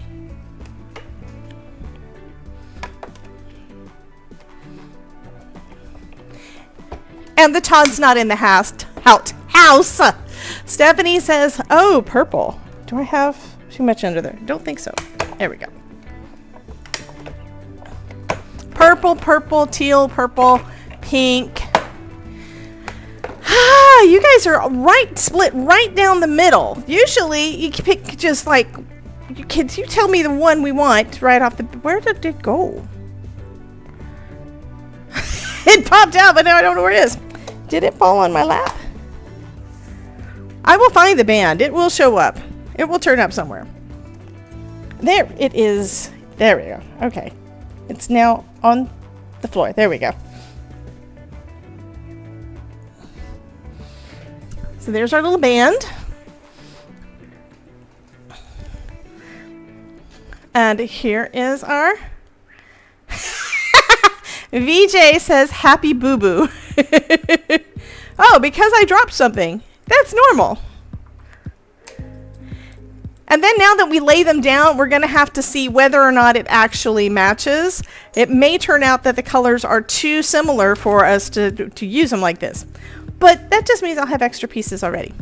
A: And the Todd's not in the house. Stephanie says, oh, purple. Do I have too much under there? Don't think so. There we go. Purple, teal, purple, pink. You guys are split right down the middle. Usually you pick just like, you tell me the one we want right off the, where did it go? It popped out, but now I don't know where it is. Did it fall on my lap? I will find the band. It will show up. It will turn up somewhere. There it is. There we go. Okay. It's now on the floor. There we go. So there's our little band. And here is our... VJ says, happy boo-boo. Oh, because I dropped something. That's normal. And then now that we lay them down, we're going to have to see whether or not it actually matches. It may turn out that the colors are too similar for us to use them like this. But that just means I'll have extra pieces already.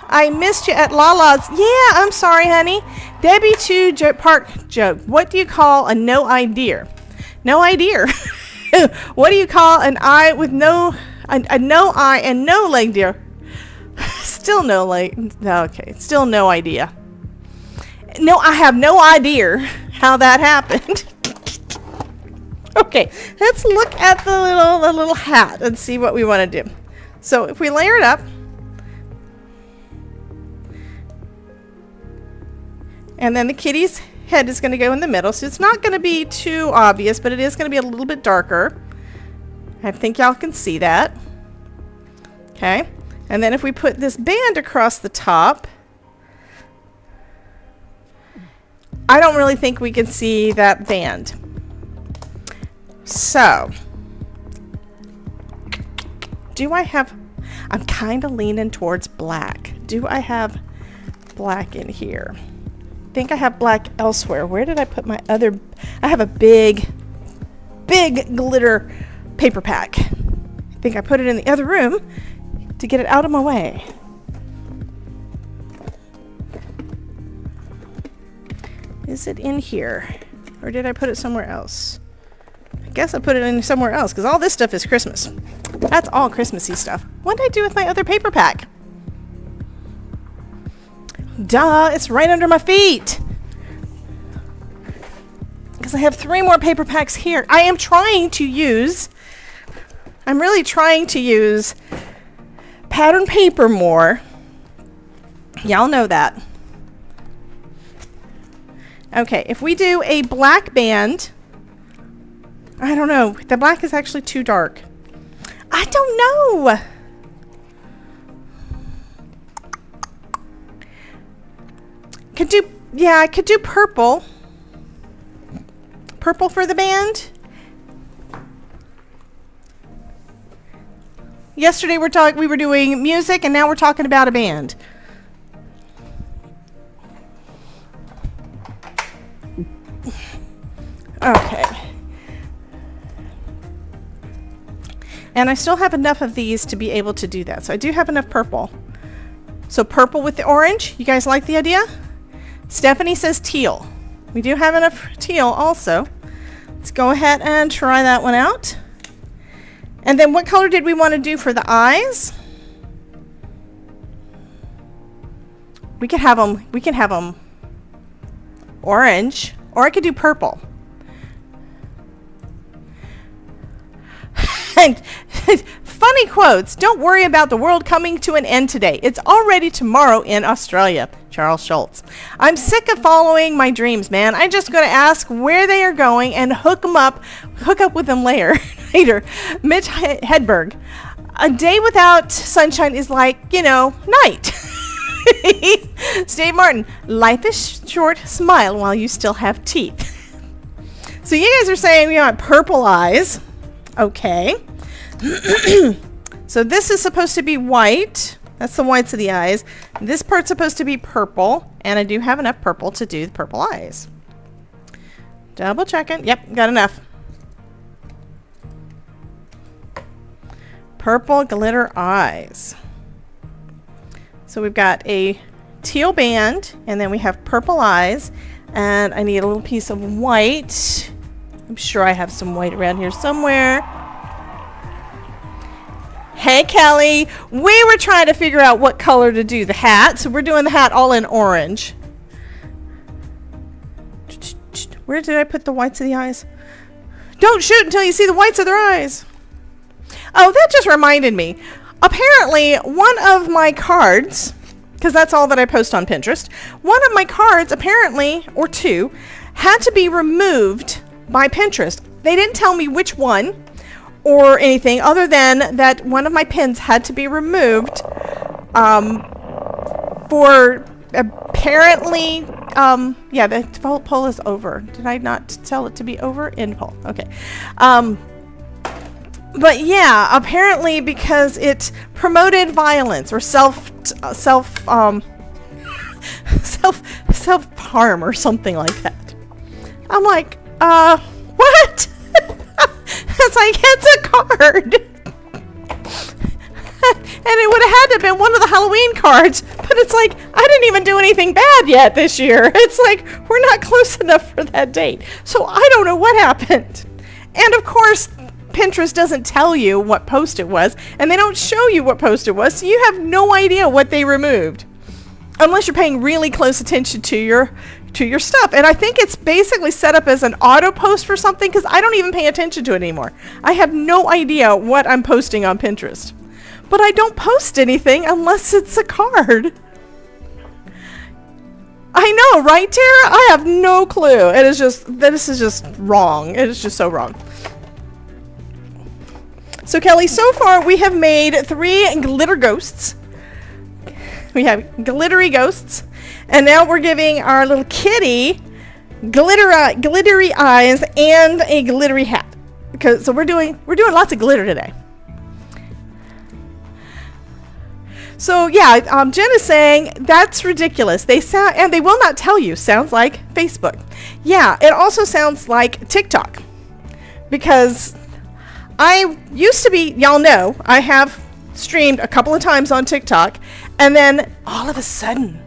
A: I missed you at Lala's. Yeah, I'm sorry, honey. Debbie 2 Park joke. What do you call a no idea? No idea. What do you call an eye with no a no eye and no leg, dear? Still no leg. Okay, still no idea. No, I have no idea how that happened. Okay, let's look at the little hat and see what we want to do. So if we layer it up, and then the kitty's head is going to go in the middle, so it's not going to be too obvious, but it is going to be a little bit darker. I think y'all can see that. Okay, and then if we put this band across the top, I don't really think we can see that band. So, do I have, I'm kind of leaning towards black. Do I have black in here? I think I have black elsewhere. Where did I put my other, I have a big glitter paper pack. I think I put it in the other room to get it out of my way. Is it in here? Or did I put it somewhere else? I guess I put it in somewhere else because all this stuff is Christmas. That's all Christmassy stuff. What did I do with my other paper pack? Duh, it's right under my feet. Because I have 3 more paper packs here. I'm really trying to use pattern paper more. Y'all know that. Okay, if we do a black band, I don't know. The black is actually too dark. I don't know. I could do purple. Purple for the band. Yesterday we were doing music, and now we're talking about a band. Okay. And I still have enough of these to be able to do that. So I do have enough purple. So purple with the orange. You guys like the idea? Stephanie says teal. We do have enough teal also. Let's go ahead and try that one out. And then what color did we want to do for the eyes? We can have them orange, or I could do purple. And funny quotes. Don't worry about the world coming to an end today. It's already tomorrow in Australia. Charles Schultz. I'm sick of following my dreams, man. I'm just going to ask where they are going and hook up with them later. Mitch Hedberg. A day without sunshine is like, night. Steve Martin. Life is short. Smile while you still have teeth. So you guys are saying we want purple eyes. Okay. So this is supposed to be white. That's the whites of the eyes. This part's supposed to be purple, and I do have enough purple to do the purple eyes. Double checking. Yep, got enough. Purple glitter eyes. So we've got a teal band, and then we have purple eyes, and I need a little piece of white. I'm sure I have some white around here somewhere. Hey, Kelly. We were trying to figure out what color to do the hat, so we're doing the hat all in orange. Where did I put the whites of the eyes? Don't shoot until you see the whites of their eyes. Oh, that just reminded me. Apparently, one of my cards, because that's all that I post on Pinterest, one of my cards, apparently, or 2, had to be removed by Pinterest. They didn't tell me which one or anything other than that one of my pins had to be removed for apparently the poll is over. Did I not tell it to be over? End poll. Okay. But yeah, apparently because it promoted violence or self-harm or something like that. I'm like, what? It's like, it's a card. it would have had to have been one of the Halloween cards, but it's like, I didn't even do anything bad yet this year. It's like, we're not close enough for that date. So I don't know what happened. And of course, Pinterest doesn't tell you what post it was, and they don't show you what post it was, so you have no idea what they removed. Unless you're paying really close attention to your stuff. And I think it's basically set up as an auto post for something, because I don't even pay attention to it anymore. I have no idea what I'm posting on Pinterest. But I don't post anything unless it's a card. I know, right, Tara? I have no clue. It is just, this is just wrong. It is just so wrong. So Kelly, so far we have made 3 glitter ghosts. We have glittery ghosts, and now we're giving our little kitty glittery eyes and a glittery hat. So we're doing lots of glitter today. So yeah, Jen is saying that's ridiculous. They sound, and they will not tell you. Sounds like Facebook. Yeah, it also sounds like TikTok, because I used to be, y'all know, I have streamed a couple of times on TikTok, and then all of a sudden,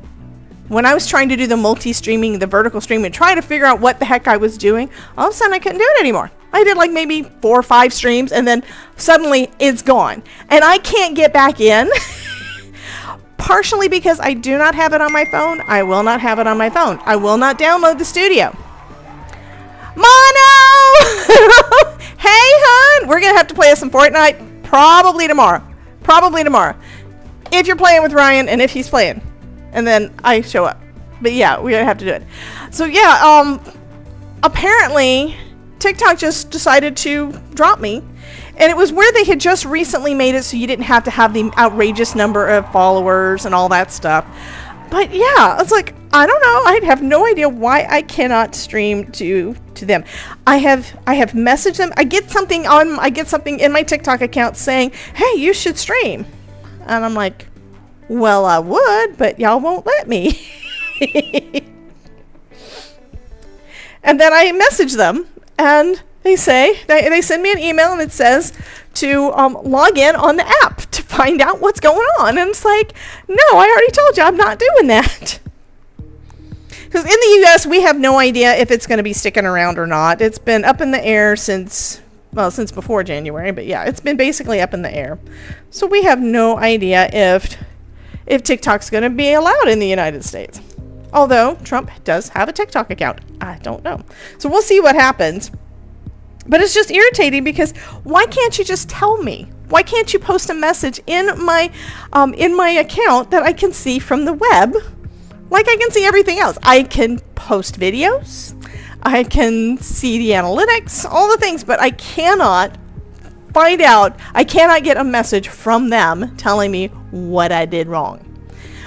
A: when I was trying to do the multi-streaming, the vertical streaming, trying to figure out what the heck I was doing, all of a sudden I couldn't do it anymore. I did like maybe 4 or 5 streams, and then suddenly it's gone. And I can't get back in, partially because I do not have it on my phone. I will not have it on my phone. I will not download the studio. Mono! Hey, hon! We're going to have to play some Fortnite probably tomorrow. Probably tomorrow. If you're playing with Ryan and if he's playing. And then I show up. But yeah, we're going to have to do it. So yeah, apparently TikTok just decided to drop me. And it was where they had just recently made it so you didn't have to have the outrageous number of followers and all that stuff. But yeah, it's like, I don't know. I have no idea why I cannot stream to them. I have messaged them. I get something in my TikTok account saying, "Hey, you should stream." And I'm like, "Well, I would, but y'all won't let me." And then I message them, and they say they send me an email, and it says to log in on the app to find out what's going on. And it's like, no, I already told you I'm not doing that. Because in the U.S., we have no idea if it's going to be sticking around or not. It's been up in the air since before January. But yeah, it's been basically up in the air. So we have no idea if TikTok's going to be allowed in the United States. Although Trump does have a TikTok account. I don't know. So we'll see what happens. But it's just irritating because why can't you just tell me? Why can't you post a message in my account that I can see from the web? Like I can see everything else. I can post videos. I can see the analytics, all the things, but I cannot find out. I cannot get a message from them telling me what I did wrong.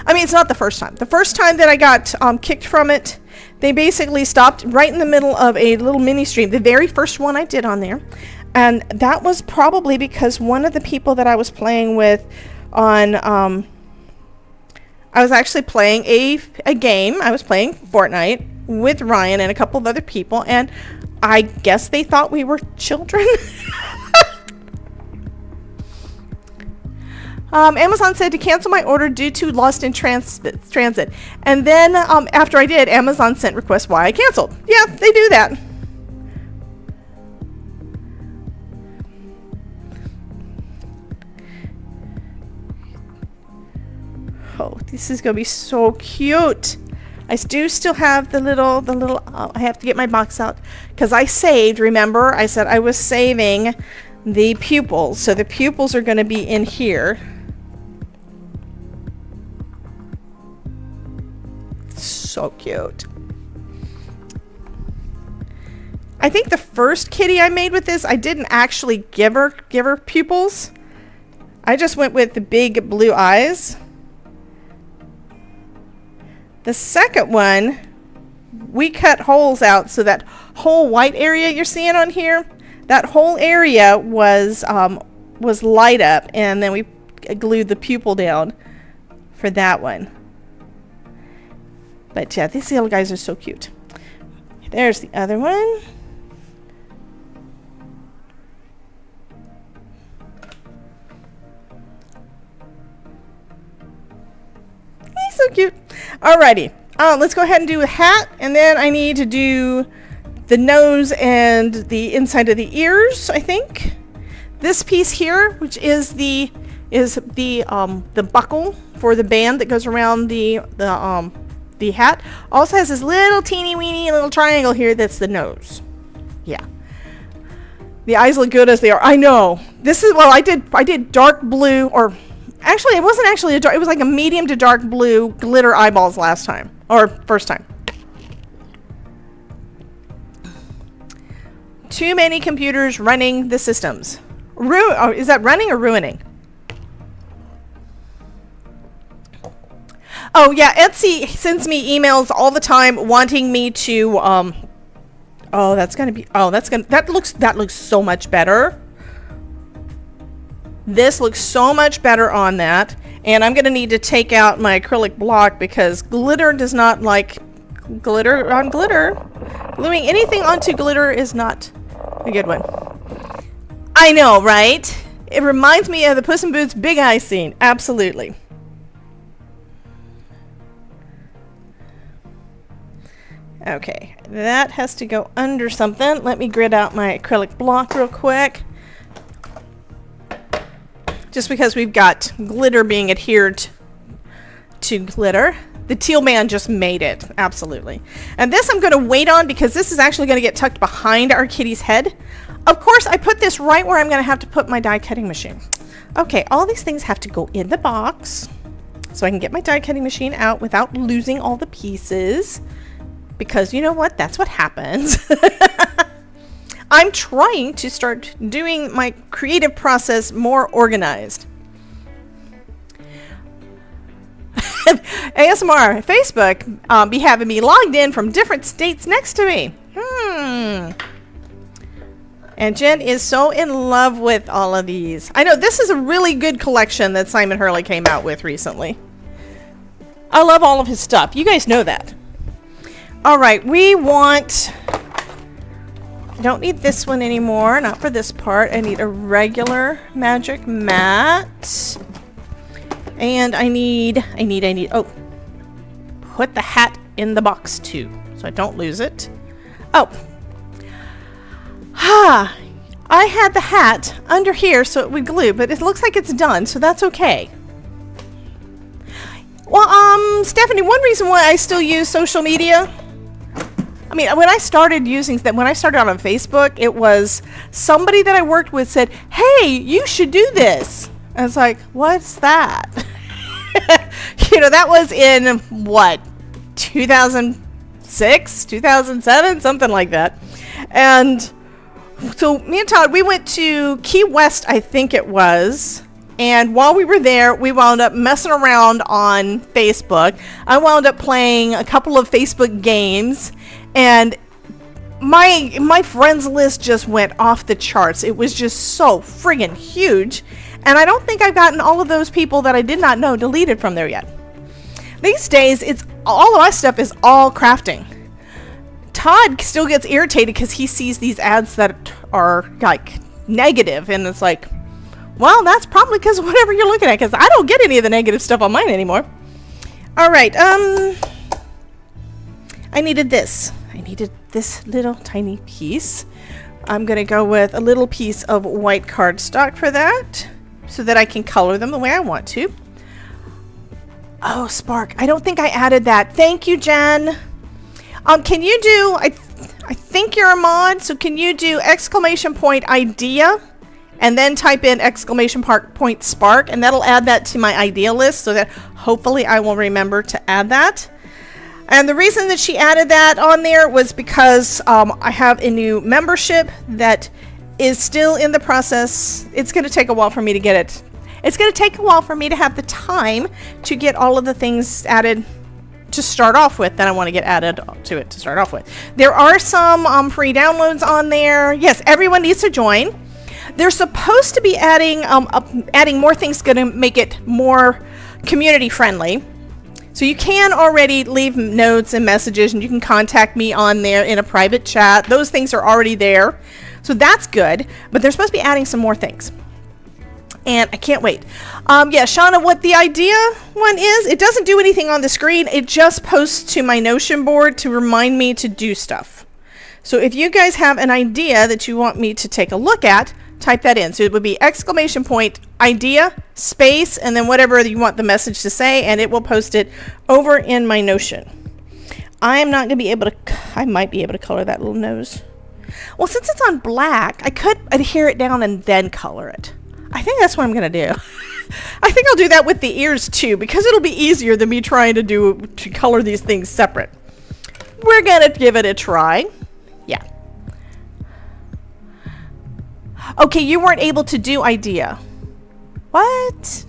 A: I mean, it's not the first time. The first time that I got kicked from it, they basically stopped right in the middle of a little mini stream, the very first one I did on there. And that was probably because one of the people that I was playing with on, I was actually playing a game. I was playing Fortnite with Ryan and a couple of other people, and I guess they thought we were children. Amazon said to cancel my order due to lost in transit. And then after I did, Amazon sent requests why I canceled. Yeah, they do that. Oh, this is going to be so cute. I do still have the little, I have to get my box out because I saved, remember? I said I was saving the pupils. So the pupils are going to be in here. So cute. I think the first kitty I made with this, I didn't actually give her pupils. I just went with the big blue eyes. The second one, we cut holes out, so that whole white area you're seeing on here, that whole area was light up, and then we glued the pupil down for that one. But yeah, these little guys are so cute. There's the other one. Alrighty. Let's go ahead and do a hat, and then I need to do the nose and the inside of the ears, I think. This piece here, which is the buckle for the band that goes around the hat, also has this little teeny weeny little triangle here that's the nose. Yeah. The eyes look good as they are. I know. This is, well, I did dark blue, or actually it wasn't actually a dark, it was like a medium to dark blue glitter eyeballs last time, or first time. Too many computers running the systems. Is that running or ruining? Oh yeah, Etsy sends me emails all the time wanting me to that looks so much better. This looks so much better on that, and I'm gonna need to take out my acrylic block because glitter does not like glitter on glitter. Gluing anything onto glitter is not a good one. I know, right? It reminds me of the Puss in Boots Big Eye scene. Absolutely. Okay, that has to go under something. Let me grid out my acrylic block real quick. Just because we've got glitter being adhered to glitter. The teal man just made it, absolutely. And this I'm going to wait on because this is actually going to get tucked behind our kitty's head. Of course, I put this right where I'm going to have to put my die cutting machine. Okay, all these things have to go in the box so I can get my die cutting machine out without losing all the pieces. Because you know what? That's what happens. I'm trying to start doing my creative process more organized. ASMR, Facebook, be having me logged in from different states next to me. And Jen is so in love with all of these. I know this is a really good collection that Simon Hurley came out with recently. I love all of his stuff. You guys know that. All right, we want, I don't need this one anymore, not for this part. I need a regular magic mat. And I need, oh, put the hat in the box too, so I don't lose it. Oh, I had the hat under here so it would glue, but it looks like it's done, so that's okay. Well, Stephanie, one reason why I still use social media, I mean, when I started on Facebook, it was somebody that I worked with said, hey, you should do this. I was like, what's that? You know, that was in, what, 2006, 2007, something like that. And so me and Todd, we went to Key West, I think it was. And while we were there, we wound up messing around on Facebook. I wound up playing a couple of Facebook games. And my friends list just went off the charts. It was just so friggin' huge. And I don't think I've gotten all of those people that I did not know deleted from there yet. These days, it's all of my stuff is all crafting. Todd still gets irritated because he sees these ads that are like negative, and it's like, well, that's probably because of whatever you're looking at, because I don't get any of the negative stuff on mine anymore. All right, I needed this. I needed this little tiny piece. I'm gonna go with a little piece of white cardstock for that, so that I can color them the way I want to. Oh, Spark, I don't think I added that. Thank you, Jen. Can you do, I think you're a mod, so can you do !idea and then type in !spark, and that'll add that to my idea list so that hopefully I will remember to add that. And the reason that she added that on there was because I have a new membership that is still in the process. It's going to take a while for me to get it. It's going to take a while for me to have the time to get all of the things added to start off with that I want to get added to it to start off with. There are some free downloads on there. Yes, everyone needs to join. They're supposed to be adding more things going to make it more community friendly. So you can already leave notes and messages, and you can contact me on there in a private chat. Those things are already there. So that's good, but they're supposed to be adding some more things. And I can't wait. Yeah, Shauna, what the idea one is, it doesn't do anything on the screen. It just posts to my Notion board to remind me to do stuff. So if you guys have an idea that you want me to take a look at, type that in. So it would be exclamation point, idea, space, and then whatever you want the message to say, and it will post it over in my Notion. I am not going to be able to, I might be able to color that little nose. Well, since it's on black, I could adhere it down and then color it. I think that's what I'm going to do. I think I'll do that with the ears too, because it'll be easier than me trying to color these things separate. We're going to give it a try. Yeah. Okay, you weren't able to do idea. What?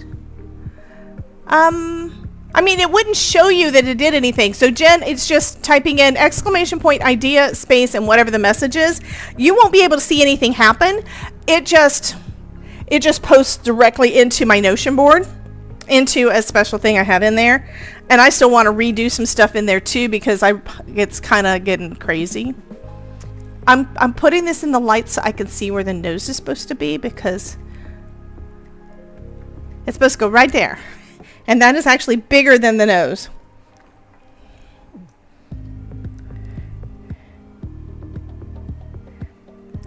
A: I mean, it wouldn't show you that it did anything. So Jen, it's just typing in exclamation point, idea, space, and whatever the message is. You won't be able to see anything happen. It just posts directly into my Notion board, into a special thing I have in there. And I still want to redo some stuff in there too, because it's kind of getting crazy. I'm putting this in the light so I can see where the nose is supposed to be, because it's supposed to go right there. And that is actually bigger than the nose.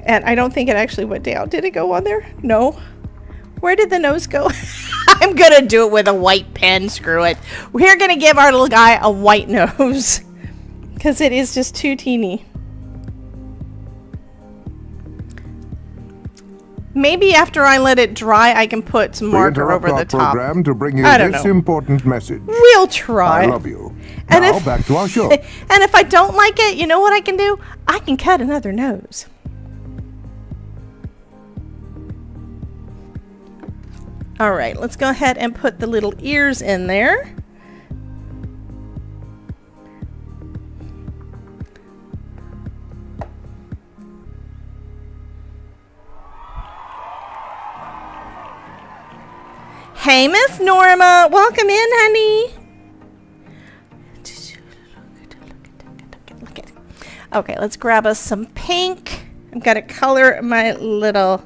A: And I don't think it actually went down. Did it go on there? No. Where did the nose go? I'm going to do it with a white pen. Screw it. We're going to give our little guy a white nose, because it is just too teeny. Maybe after I let it dry, I can put some marker over the top.
C: Program to bring you this important message.
A: We'll try.
C: I love you. And now back to our show.
A: And if I don't like it, you know what I can do? I can cut another nose. All right, let's go ahead and put the little ears in there. Hey, Miss Norma. Welcome in, honey. Look at it. Okay, let's grab us some pink. I've got to color my little...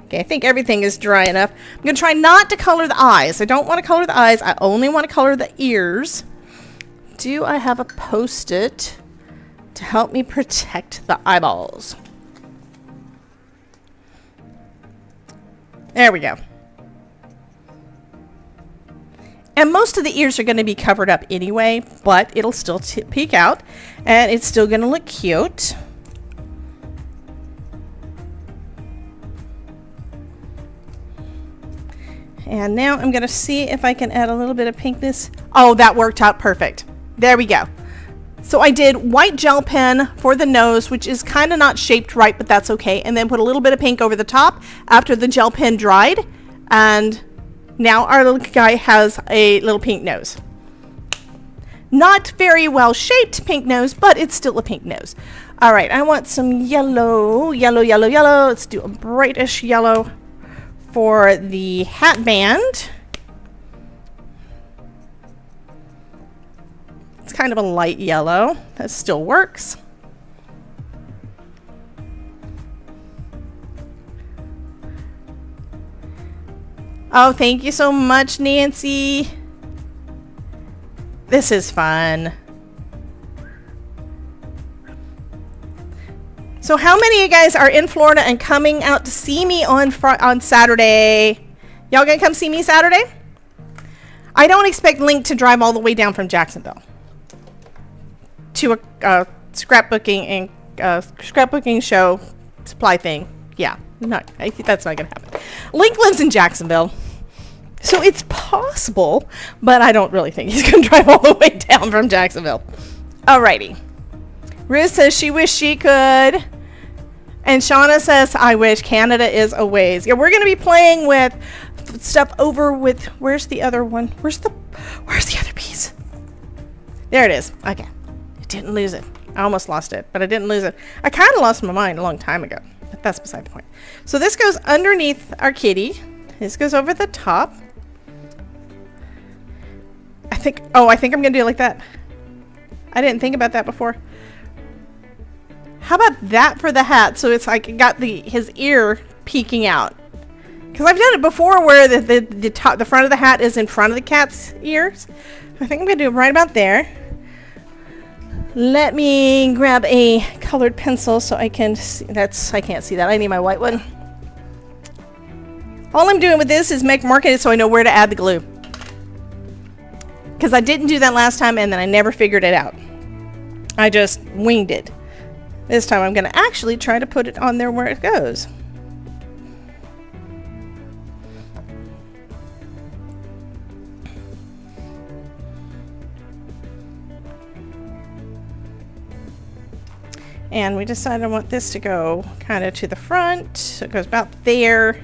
A: Okay, I think everything is dry enough. I'm going to try not to color the eyes. I don't want to color the eyes. I only want to color the ears. Do I have a Post-it to help me protect the eyeballs? There we go. And most of the ears are going to be covered up anyway, but it'll still peek out, and it's still going to look cute. And now I'm going to see if I can add a little bit of pinkness. Oh, that worked out perfect. There we go. So I did white gel pen for the nose, which is kind of not shaped right, but that's okay. And then put a little bit of pink over the top after the gel pen dried. And now our little guy has a little pink nose. Not very well shaped pink nose, but it's still a pink nose. All right, I want some yellow. Let's do a brightish yellow for the hat band. It's kind of a light yellow. That still works. Oh, thank you so much, Nancy. This is fun. So how many of you guys are in Florida and coming out to see me on Saturday? Y'all gonna come see me Saturday? I don't expect Link to drive all the way down from Jacksonville to a scrapbooking show supply thing. Yeah, that's not gonna happen. Link lives in Jacksonville, so it's possible, but I don't really think he's gonna drive all the way down from Jacksonville. Alrighty. Ruth says she wished she could. And Shauna says, I wish. Canada is a ways. Yeah, we're going to be playing with stuff over with... Where's the other one? Where's the other piece? There it is. Okay. I didn't lose it. I almost lost it, but I didn't lose it. I kind of lost my mind a long time ago, but that's beside the point. So this goes underneath our kitty. This goes over the top. I think I'm going to do it like that. I didn't think about that before. How about that for the hat? So it's like it got his ear peeking out. Because I've done it before where the front of the hat is in front of the cat's ears. I think I'm going to do it right about there. Let me grab a colored pencil so I can see. I can't see that. I need my white one. All I'm doing with this is marking it so I know where to add the glue. Because I didn't do that last time and then I never figured it out. I just winged it. This time I'm going to actually try to put it on there where it goes. And we decided I want this to go kind of to the front. So it goes about there.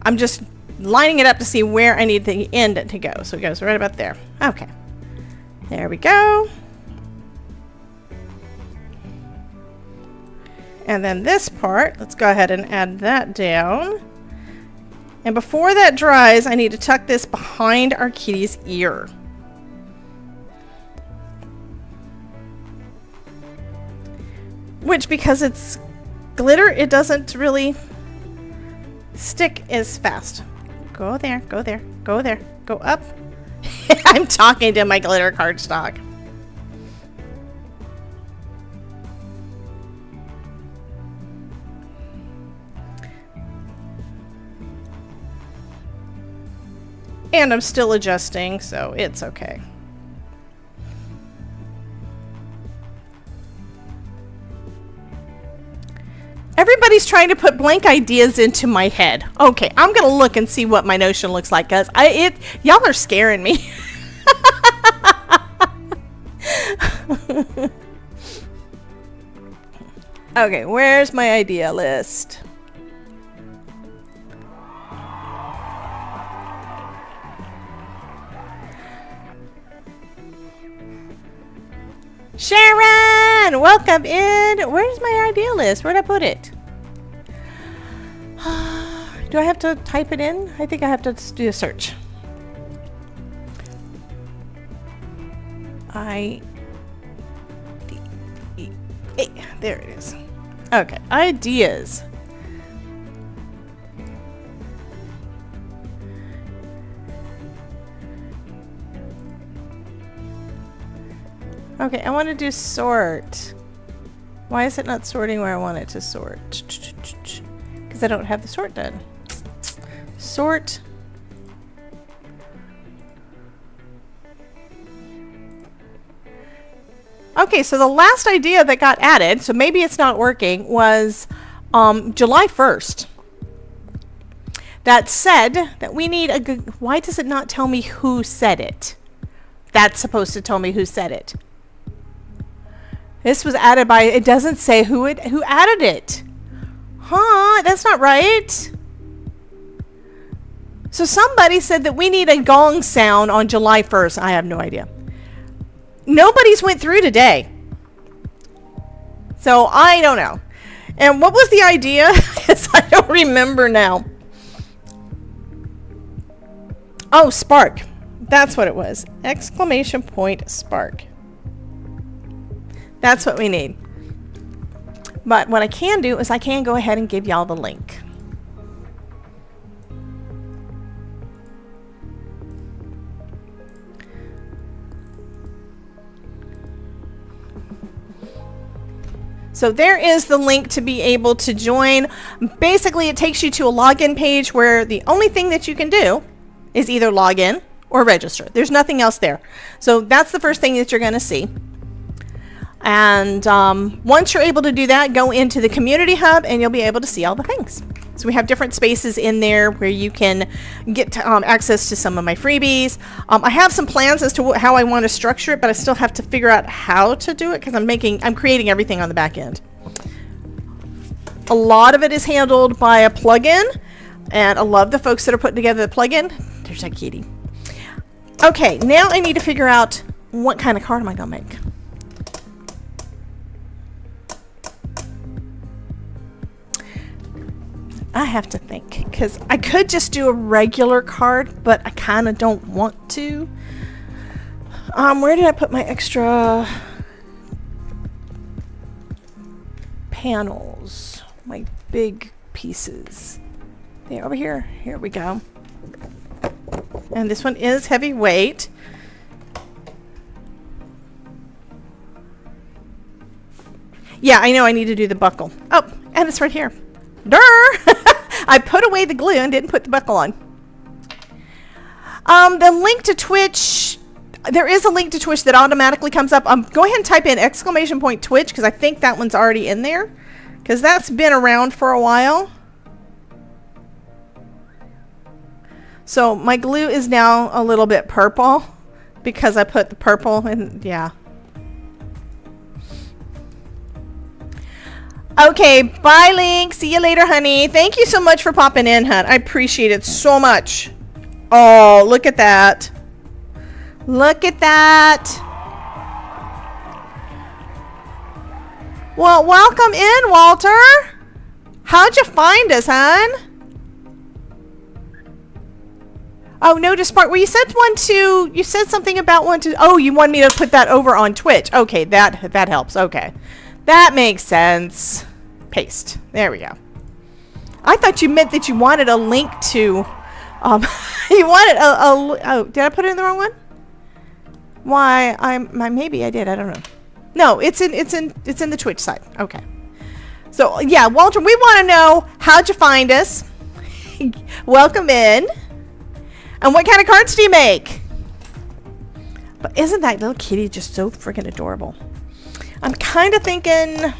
A: I'm just lining it up to see where I need the end to go. So it goes right about there. Okay. There we go. And then this part, let's go ahead and add that down. And before that dries, I need to tuck this behind our kitty's ear. Which, because it's glitter, it doesn't really stick as fast. Go there, go there, go there, go up. I'm talking to my glitter cardstock. And I'm still adjusting, so it's okay. Everybody's trying to put blank ideas into my head. Okay, I'm gonna look and see what my notion looks like, guys. Y'all are scaring me. Okay, where's my idea list? Sharon, welcome in. Where's my idea list? Where'd I put it? Do I have to type it in? I think I have to do a search. There it is. Okay, ideas. Okay, I want to do sort. Why is it not sorting where I want it to sort? Because I don't have the sort done. Sort. Okay, so the last idea that got added, so maybe it's not working, was July 1st. That said that we need a good... Why does it not tell me who said it? That's supposed to tell me who said it. This was added by... It doesn't say who added it. Huh? That's not right. So somebody said that we need a gong sound on July 1st. I have no idea. Nobody's went through today. So I don't know. And what was the idea? Because I don't remember now. Oh, spark. That's what it was. Exclamation point spark. That's what we need. But what I can do is I can go ahead and give y'all the link. So there is the link to be able to join. Basically, it takes you to a login page where the only thing that you can do is either log in or register. There's nothing else there. So that's the first thing that you're going to see. And once you're able to do that, go into the community hub and you'll be able to see all the things. So we have different spaces in there where you can get access to some of my freebies. I have some plans as to how I want to structure it, but I still have to figure out how to do it because I'm creating everything on the back end. A lot of it is handled by a plugin, and I love the folks that are putting together the plugin. There's that kitty. Okay, now I need to figure out what kind of card am I gonna make. I have to think, because I could just do a regular card, but I kind of don't want to. Where did I put my extra panels? My big pieces. There, over here. Here we go. And this one is heavyweight. Yeah, I know I need to do the buckle. Oh, and it's right here. Durr! I put away the glue and didn't put the buckle on. The link to Twitch, there is a link to Twitch that automatically comes up. Go ahead and type in !Twitch because I think that one's already in there. Because that's been around for a while. So my glue is now a little bit purple because I put the purple in, yeah. Okay, bye, Link. See you later, honey. Thank you so much for popping in, hon. I appreciate it so much. Oh, look at that. Look at that. Well, welcome in, Walter. How'd you find us, hon? Oh, notice part. Well, you said you said something about oh, you want me to put that over on Twitch. Okay, that helps. Okay. That makes sense. Paste. There we go. I thought you meant that you wanted a link to, you wanted oh, did I put it in the wrong one? Why, maybe I did. I don't know. No, it's in the Twitch side. Okay. So, yeah, Walter, we want to know how'd you find us? Welcome in. And what kind of cards do you make? But isn't that little kitty just so freaking adorable? I'm kind of thinking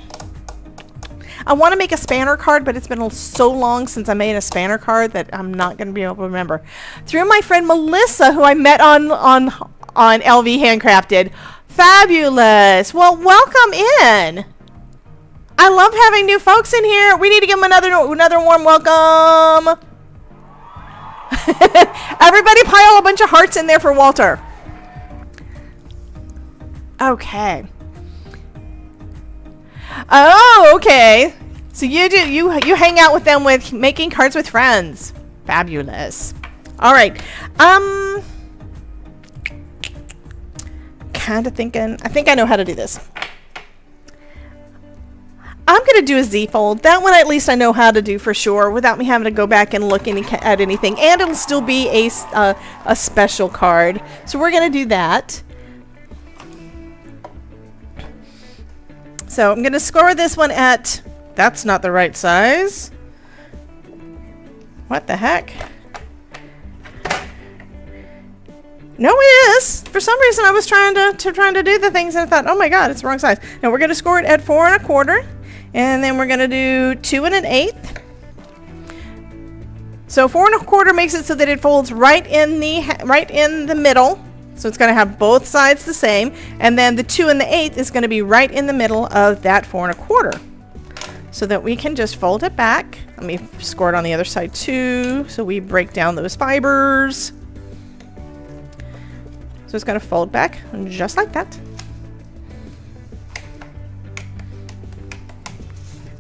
A: I want to make a spanner card, but it's been so long since I made a spanner card that I'm not going to be able to remember. Through my friend Melissa, who I met on LV Handcrafted. Fabulous. Well, welcome in. I love having new folks in here. We need to give them another warm welcome. Everybody pile a bunch of hearts in there for Walter. Okay. Oh, okay. So you hang out with them with making cards with friends. Fabulous. All right. Kind of thinking. I think I know how to do this. I'm going to do a Z-fold. That one at least I know how to do for sure without me having to go back and look at anything. And it'll still be a special card. So we're going to do that. So I'm going to score this one at... That's not the right size. What the heck? No, it is. For some reason I was trying to do the things and I thought, oh my god, it's the wrong size. Now we're going to score it at 4 1/4. And then we're going to do 2 1/8. So 4 1/4 makes it so that it folds right in the middle. So it's going to have both sides the same. And then the 2 1/8 is going to be right in the middle of that 4 1/4. So that we can just fold it back. Let me score it on the other side too. So we break down those fibers. So it's going to fold back just like that.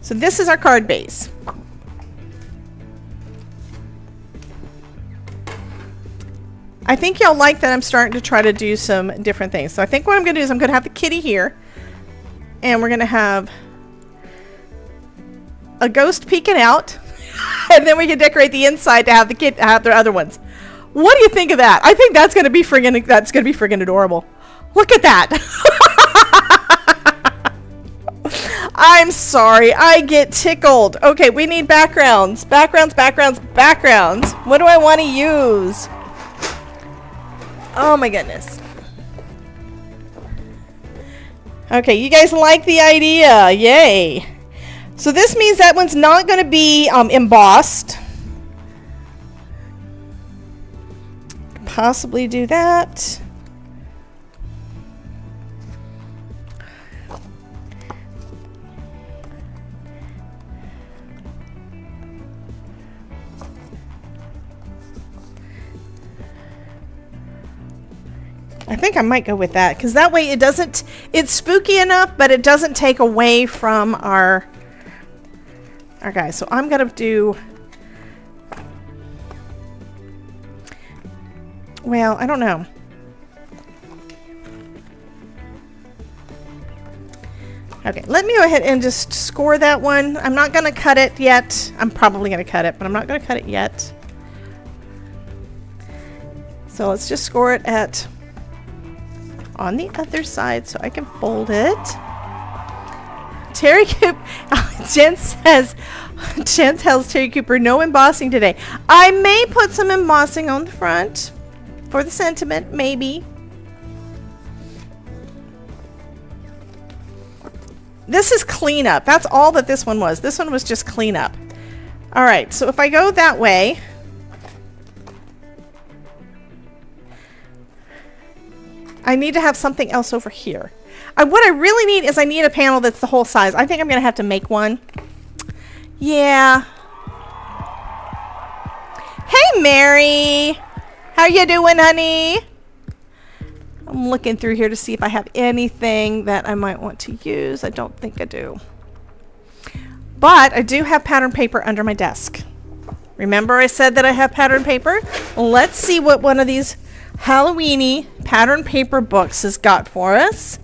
A: So this is our card base. I think y'all like that I'm starting to try to do some different things. So I think what I'm going to do is I'm going to have the kitty here. And we're going to have a ghost peeking out. And then we can decorate the inside to have the kid have their other ones. What do you think of that? I think that's going to be friggin' adorable. Look at that. I'm sorry. I get tickled. Okay, we need backgrounds. Backgrounds. What do I want to use? Oh my goodness. Okay, you guys like the idea. Yay. So this means that one's not going to be embossed. Possibly do that. I think I might go with that because that way it's spooky enough, but it doesn't take away from our guys. So I'm going to do, well, I don't know. Okay, let me go ahead and just score that one. I'm not going to cut it yet. I'm probably going to cut it, but I'm not going to cut it yet. So let's just score it at on the other side so I can fold it. Terry Cooper, Jen tells Terry Cooper, no embossing today. I may put some embossing on the front for the sentiment, maybe. This is cleanup. That's all that this one was. This one was just cleanup. All right, so if I go that way, I need to have something else over here. What I really need is I need a panel that's the whole size. I think I'm going to have to make one. Yeah. Hey, Mary. How you doing, honey? I'm looking through here to see if I have anything that I might want to use. I don't think I do. But I do have pattern paper under my desk. Remember I said that I have pattern paper? Let's see what one of these Halloween-y pattern paper books has got for us.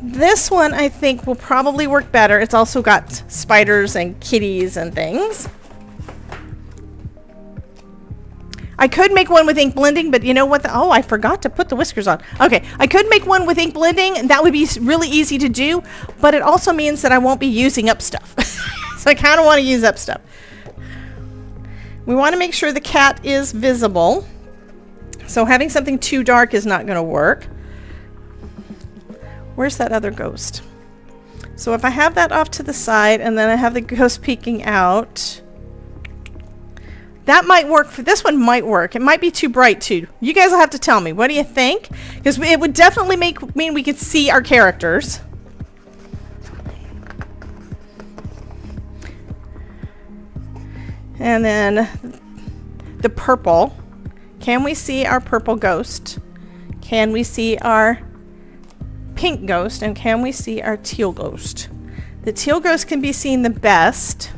A: This one I think will probably work better. It's also got spiders and kitties and things. I could make one with ink blending, but you know what? Oh, I forgot to put the whiskers on. Okay, I could make one with ink blending, and that would be really easy to do, but it also means that I won't be using up stuff. So I kind of want to use up stuff. We want to make sure the cat is visible. So having something too dark is not going to work. Where's that other ghost? So if I have that off to the side, and then I have the ghost peeking out... That might work. For this one might work. It might be too bright too. You guys will have to tell me. What do you think? Because it would definitely mean we could see our characters. And then the purple. Can we see our purple ghost? Can we see our pink ghost? And can we see our teal ghost? The teal ghost can be seen the best.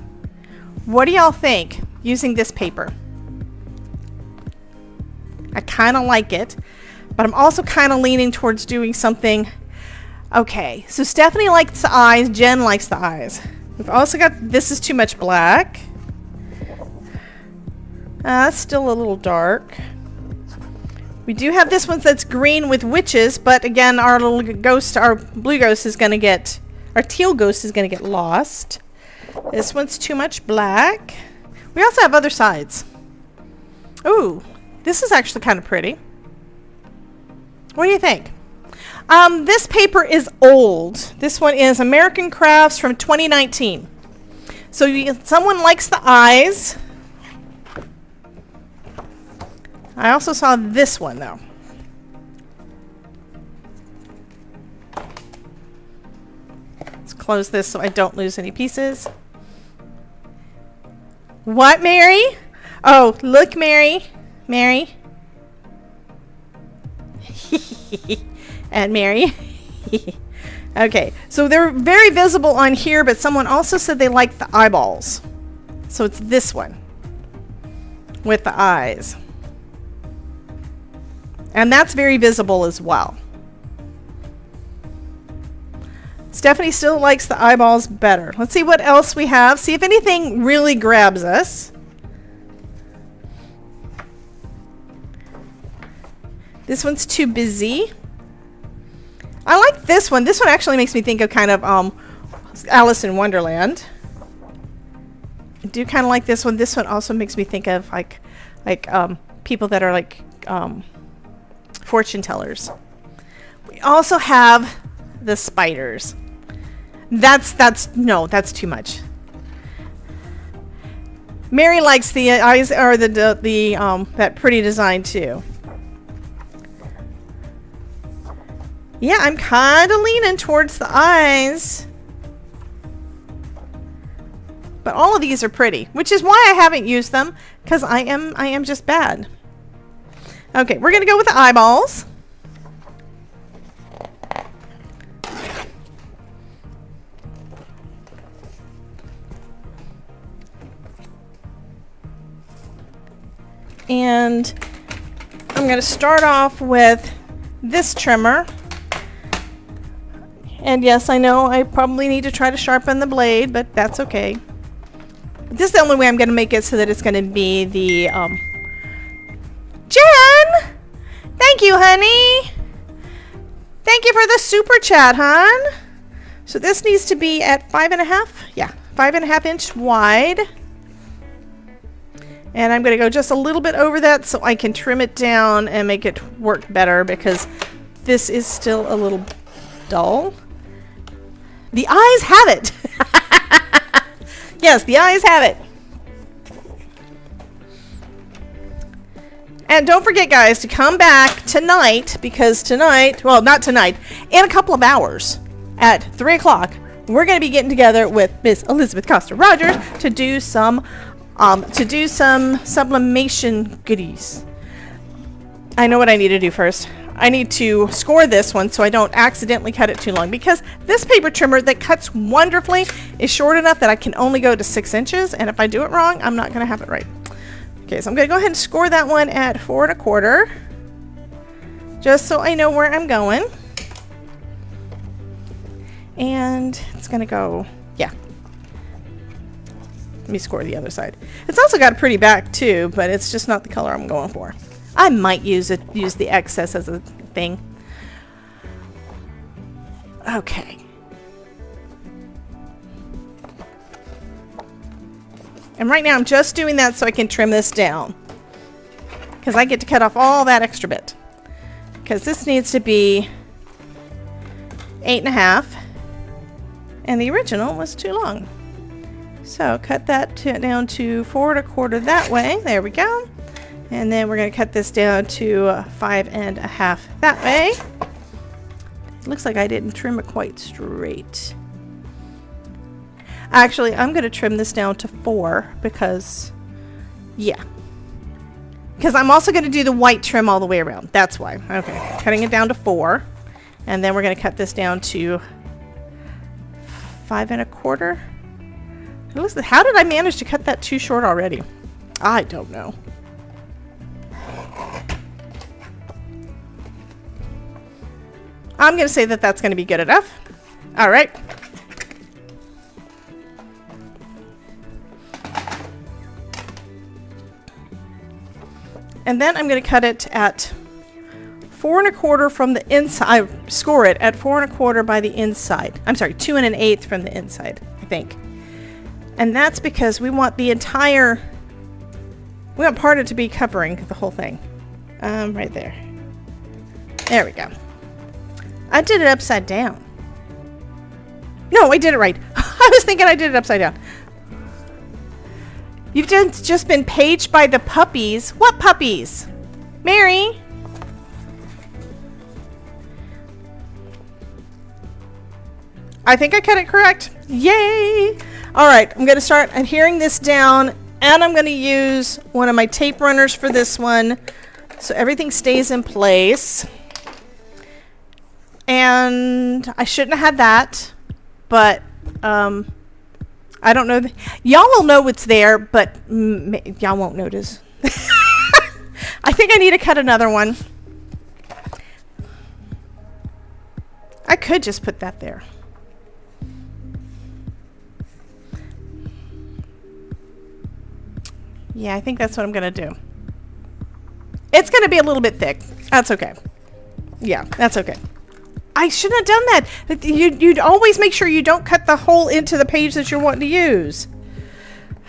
A: What do y'all think? Using this paper. I kind of like it, but I'm also kind of leaning towards doing something. Okay, so Stephanie likes the eyes, Jen likes the eyes. We've also got, this is too much black. That's still a little dark. We do have this one that's green with witches, but again, our little ghost, our blue ghost is going to get, our teal ghost is going to get lost. This one's too much black. We also have other sides. Ooh, this is actually kind of pretty. What do you think? This paper is old. This one is American Crafts from 2019. So someone likes the eyes. I also saw this one though. Let's close this so I don't lose any pieces. What, Mary? Oh, look, Mary. Mary. And Mary. Okay, so they're very visible on here, but someone also said they like the eyeballs. So it's this one with the eyes. And that's very visible as well. Stephanie still likes the eyeballs better. Let's see what else we have. See if anything really grabs us. This one's too busy. I like this one. This one actually makes me think of kind of Alice in Wonderland. I do kind of like this one. This one also makes me think of like people that are like fortune tellers. We also have the spiders. That's too much. Mary likes the eyes or the that pretty design too. Yeah, I'm kind of leaning towards the eyes. But all of these are pretty, which is why I haven't used them, because I am just bad. Okay, we're gonna go with the eyeballs. And I'm going to start off with this trimmer. And yes, I know I probably need to try to sharpen the blade, but that's okay. This is the only way I'm going to make it so that it's going to be the, Jen! Thank you, honey! Thank you for the super chat, hon! So this needs to be at 5.5? Yeah, 5.5 inch wide. And I'm going to go just a little bit over that so I can trim it down and make it work better because this is still a little dull. The eyes have it! Yes, the eyes have it. And don't forget, guys, to come back tonight, because tonight, well, not tonight, in a couple of hours at 3 o'clock, we're going to be getting together with Miss Elizabeth Costa Rogers to do some sublimation goodies. I know what I need to do first. I need to score this one so I don't accidentally cut it too long, because this paper trimmer that cuts wonderfully is short enough that I can only go to 6 inches, and if I do it wrong, I'm not going to have it right. Okay, so I'm going to go ahead and score that one at 4.25, just so I know where I'm going. And it's going to go, yeah. Let me score the other side. It's also got a pretty back too, but it's just not the color I'm going for. I might use the excess as a thing. Okay. And right now I'm just doing that so I can trim this down, because I get to cut off all that extra bit, because this needs to be 8.5 and the original was too long. So cut that down to 4.25 that way. There we go. And then we're going to cut this down to 5.5 that way. It looks like I didn't trim it quite straight. Actually, I'm going to trim this down to 4 because, yeah. Because I'm also going to do the white trim all the way around. That's why. Okay, cutting it down to 4. And then we're going to cut this down to 5.25. Listen, how did I manage to cut that too short already? I don't know. I'm going to say that that's going to be good enough. All right. And then I'm going to cut it at 4.25 from the inside. I score it at 4.25 by the inside. I'm sorry, 2 1/8 from the inside, I think. And that's because we want the entire, we want part of it to be covering the whole thing. Right there. There we go. I did it upside down. No, I did it right. I was thinking I did it upside down. You've just been paged by the puppies. What puppies? Mary? I think I cut it correct. Yay! All right, I'm going to start adhering this down, and I'm going to use one of my tape runners for this one so everything stays in place. And I shouldn't have had that, but I don't know. Y'all will know what's there, but y'all won't notice. I think I need to cut another one. I could just put that there. Yeah, I think that's what I'm going to do. It's going to be a little bit thick. That's okay. Yeah, that's okay. I shouldn't have done that. You'd always make sure you don't cut the hole into the page that you're wanting to use.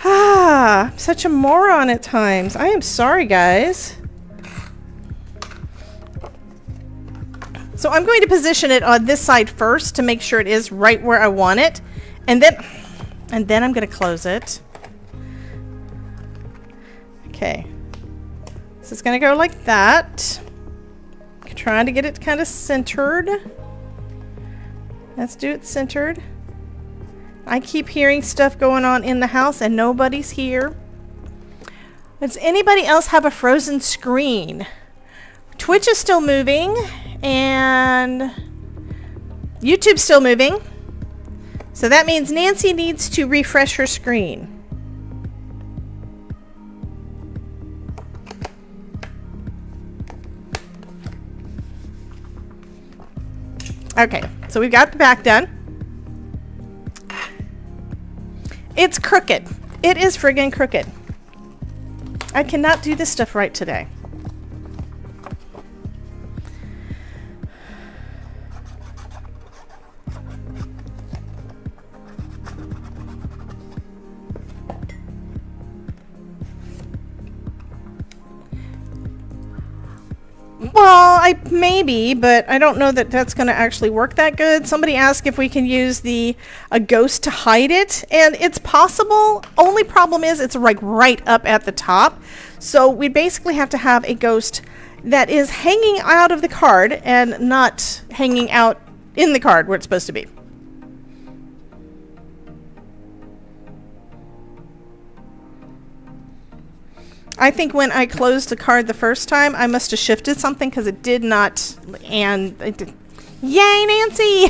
A: Ah, I'm such a moron at times. I am sorry, guys. So I'm going to position it on this side first to make sure it is right where I want it. And then I'm going to close it. Okay. So it's going to go like that. Trying to get it kind of centered. Let's do it centered. I keep hearing stuff going on in the house and nobody's here. Does anybody else have a frozen screen? Twitch is still moving and YouTube's still moving. So that means Nancy needs to refresh her screen. Okay, So we've got the back done. It's crooked. It is friggin' crooked. I cannot do this stuff right today. Well, maybe, but I don't know that that's going to actually work that good. Somebody asked if we can use a ghost to hide it, and it's possible. Only problem is it's like right up at the top. So we basically have to have a ghost that is hanging out of the card and not hanging out in the card where it's supposed to be. I think when I closed the card the first time, I must have shifted something because it did not, and it did, yay, Nancy!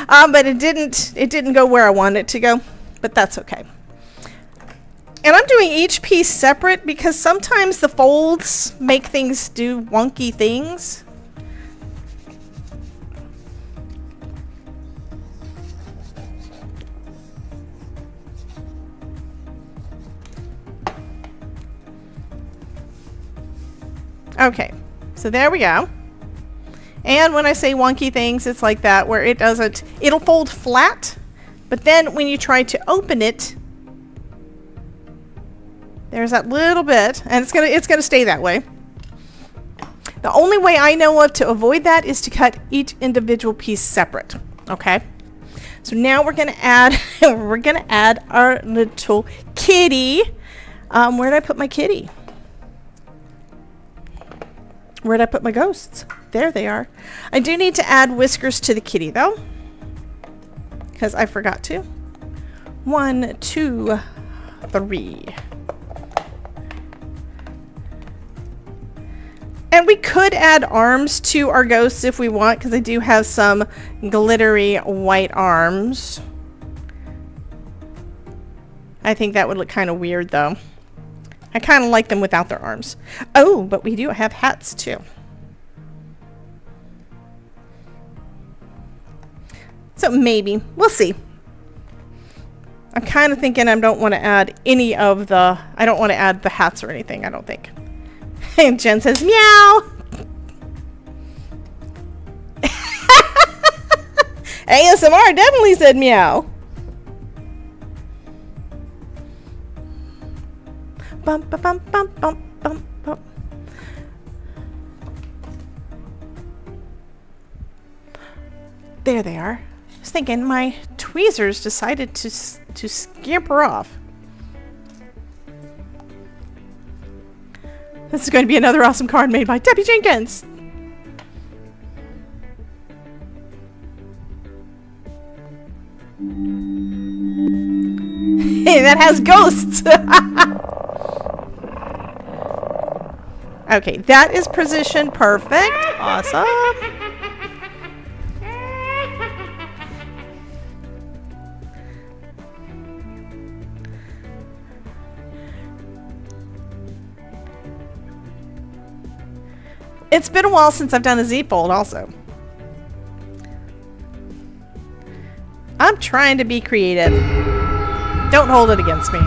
A: But it didn't go where I wanted it to go, but that's okay. And I'm doing each piece separate because sometimes the folds make things do wonky things. Okay, so there we go. And when I say wonky things, it's like that, where it'll fold flat, but then when you try to open it, there's that little bit, and it's gonna stay that way. The only way I know of to avoid that is to cut each individual piece separate. Okay, so now we're gonna add our little kitty. Where did I put my kitty? Where'd I put my ghosts? There they are. I do need to add whiskers to the kitty though, because I forgot to. 1, 2, 3. And we could add arms to our ghosts if we want, because I do have some glittery white arms. I think that would look kind of weird though. I kind of like them without their arms. Oh, but we do have hats too. So maybe. We'll see. I'm kind of thinking I don't want to add any of the... I don't want to add the hats or anything, I don't think. And Jen says, meow! ASMR definitely said meow. Bump, bump, bump, bump, bump, bump, bump. There they are. I was thinking my tweezers decided to scamper off. This is going to be another awesome card made by Debbie Jenkins. Hey, that has ghosts. Okay, that is positioned perfect. Awesome. It's been a while since I've done a Z-fold also. I'm trying to be creative. Don't hold it against me.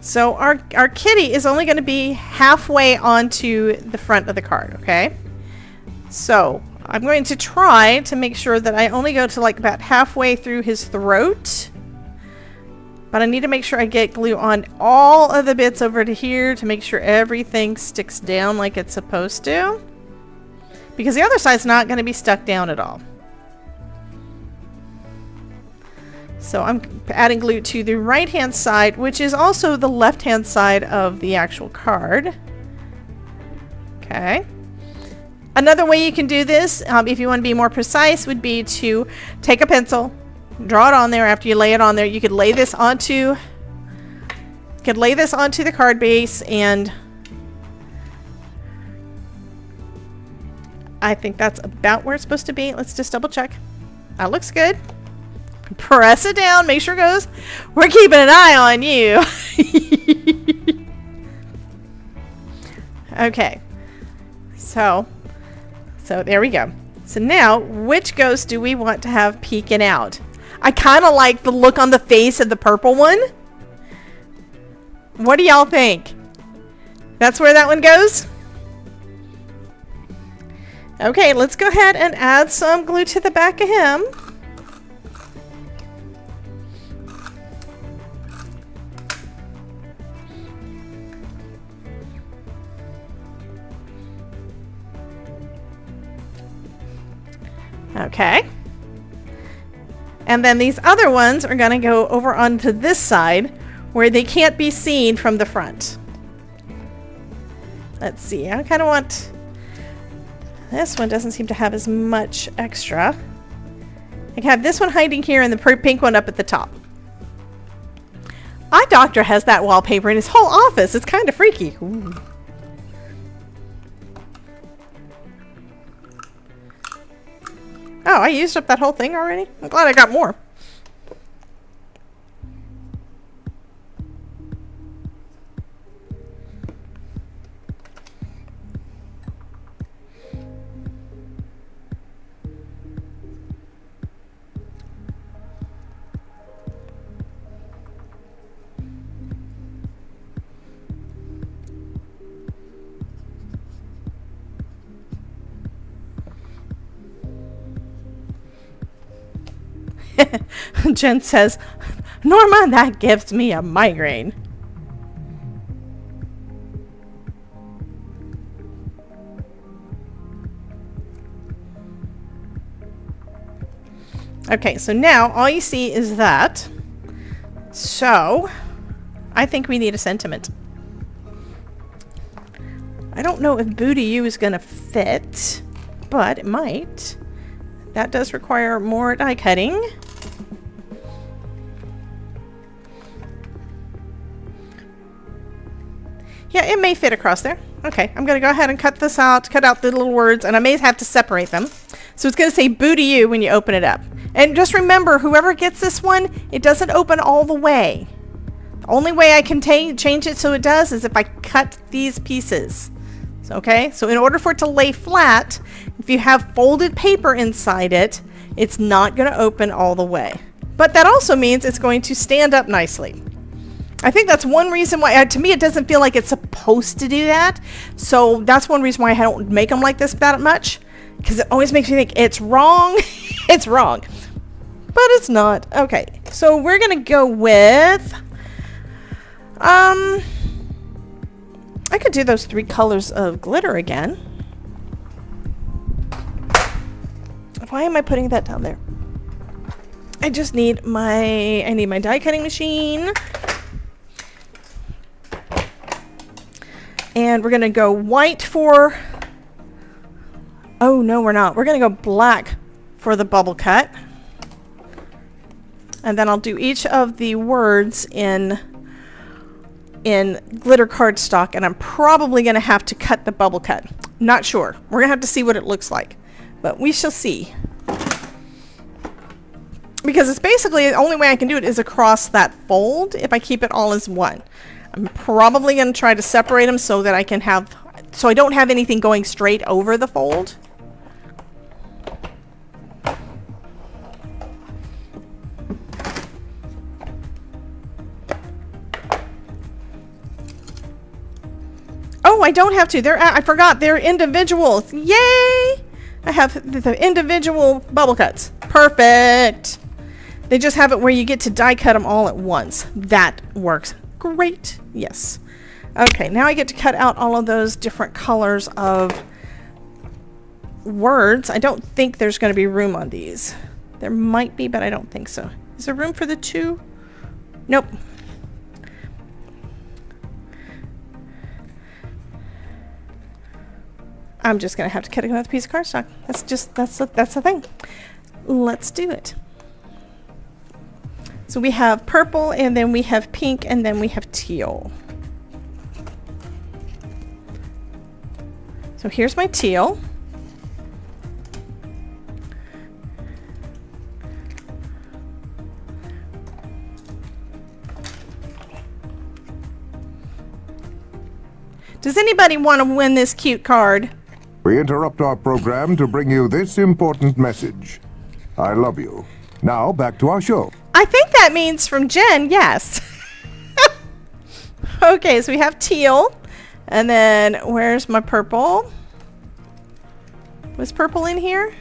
A: So our kitty is only going to be halfway onto the front of the card, okay? So I'm going to try to make sure that I only go to like about halfway through his throat. But I need to make sure I get glue on all of the bits over to here to make sure everything sticks down like it's supposed to. Because the other side's not going to be stuck down at all. So I'm adding glue to the right hand side, which is also the left hand side of the actual card. Okay. Another way you can do this, if you want to be more precise, would be to take a pencil, draw it on there. After you lay it on there, you could lay this onto the card base, and I think that's about where it's supposed to be. Let's just double check. That looks good. Press it down. Make sure it goes. We're keeping an eye on you. Okay. So there we go. So now, which ghost do we want to have peeking out? I kind of like the look on the face of the purple one. What do y'all think? That's where that one goes? Okay, let's go ahead and add some glue to the back of him. Okay. And then these other ones are going to go over onto this side where they can't be seen from the front. Let's see. I kind of want... This one doesn't seem to have as much extra. I can have this one hiding here and the pink one up at the top. Our doctor has that wallpaper in his whole office. It's kind of freaky. Ooh. Oh, I used up that whole thing already? I'm glad I got more. Jen says, Norma, that gives me a migraine. Okay, so now all you see is that. So, I think we need a sentiment. I don't know if Booty You is going to fit, but it might. That does require more die cutting. Yeah, it may fit across there. Okay, I'm going to go ahead and cut this out, cut out the little words, and I may have to separate them. So it's going to say Booty You when you open it up. And just remember, whoever gets this one, it doesn't open all the way. The only way I can change it so it does is if I cut these pieces. So, okay, so in order for it to lay flat, if you have folded paper inside it, it's not going to open all the way. But that also means it's going to stand up nicely. I think that's one reason why, to me, it doesn't feel like it's supposed to do that. So that's one reason why I don't make them like this that much. Because it always makes me think it's wrong. It's wrong. But it's not. Okay, so we're going to go with... I could do those 3 colors of glitter again. Why am I putting that down there? I just need my die cutting machine. And we're going to go white for... Oh, no, we're not. We're going to go black for the bubble cut. And then I'll do each of the words in glitter cardstock, and I'm probably going to have to cut the bubble cut. Not sure. We're going to have to see what it looks like. But we shall see. Because it's basically the only way I can do it is across that fold if I keep it all as one. I'm probably going to try to separate them so that I can have, so I don't have anything going straight over the fold. Oh, I don't have to. I forgot. They're individuals. Yay! I have the individual bubble cuts. Perfect. They just have it where you get to die cut them all at once. That works great. Yes. Okay, now I get to cut out all of those different colors of words. I don't think there's going to be room on these. There might be, but I don't think so. Is there room for the 2? Nope. I'm just going to have to cut another piece of cardstock. That's the thing. Let's do it. So we have purple, and then we have pink, and then we have teal. So here's my teal. Does anybody want to win this cute card?
C: We interrupt our program to bring you this important message. I love you. Now, back to our show.
A: I think that means from Jen, yes. Okay, so we have teal. And then, where's my purple? Was purple in here?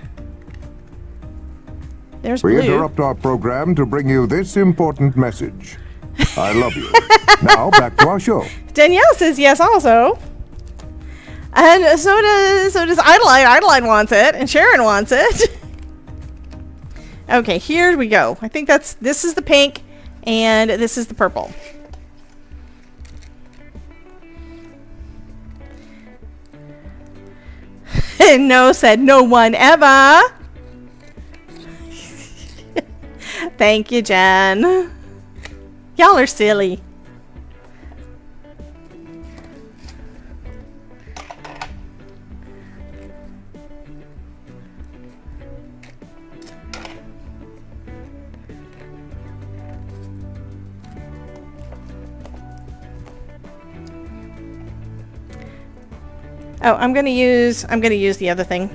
A: There's blue.
C: We interrupt our program to bring you this important message. I love you. Now, back to our show.
A: Danielle says yes also. And so does Adeline. Adeline wants it, and Sharon wants it. Okay, here we go. I think this is the pink, and this is the purple. No, said no one ever. Thank you, Jen. Y'all are silly. Oh, I'm gonna use the other thing.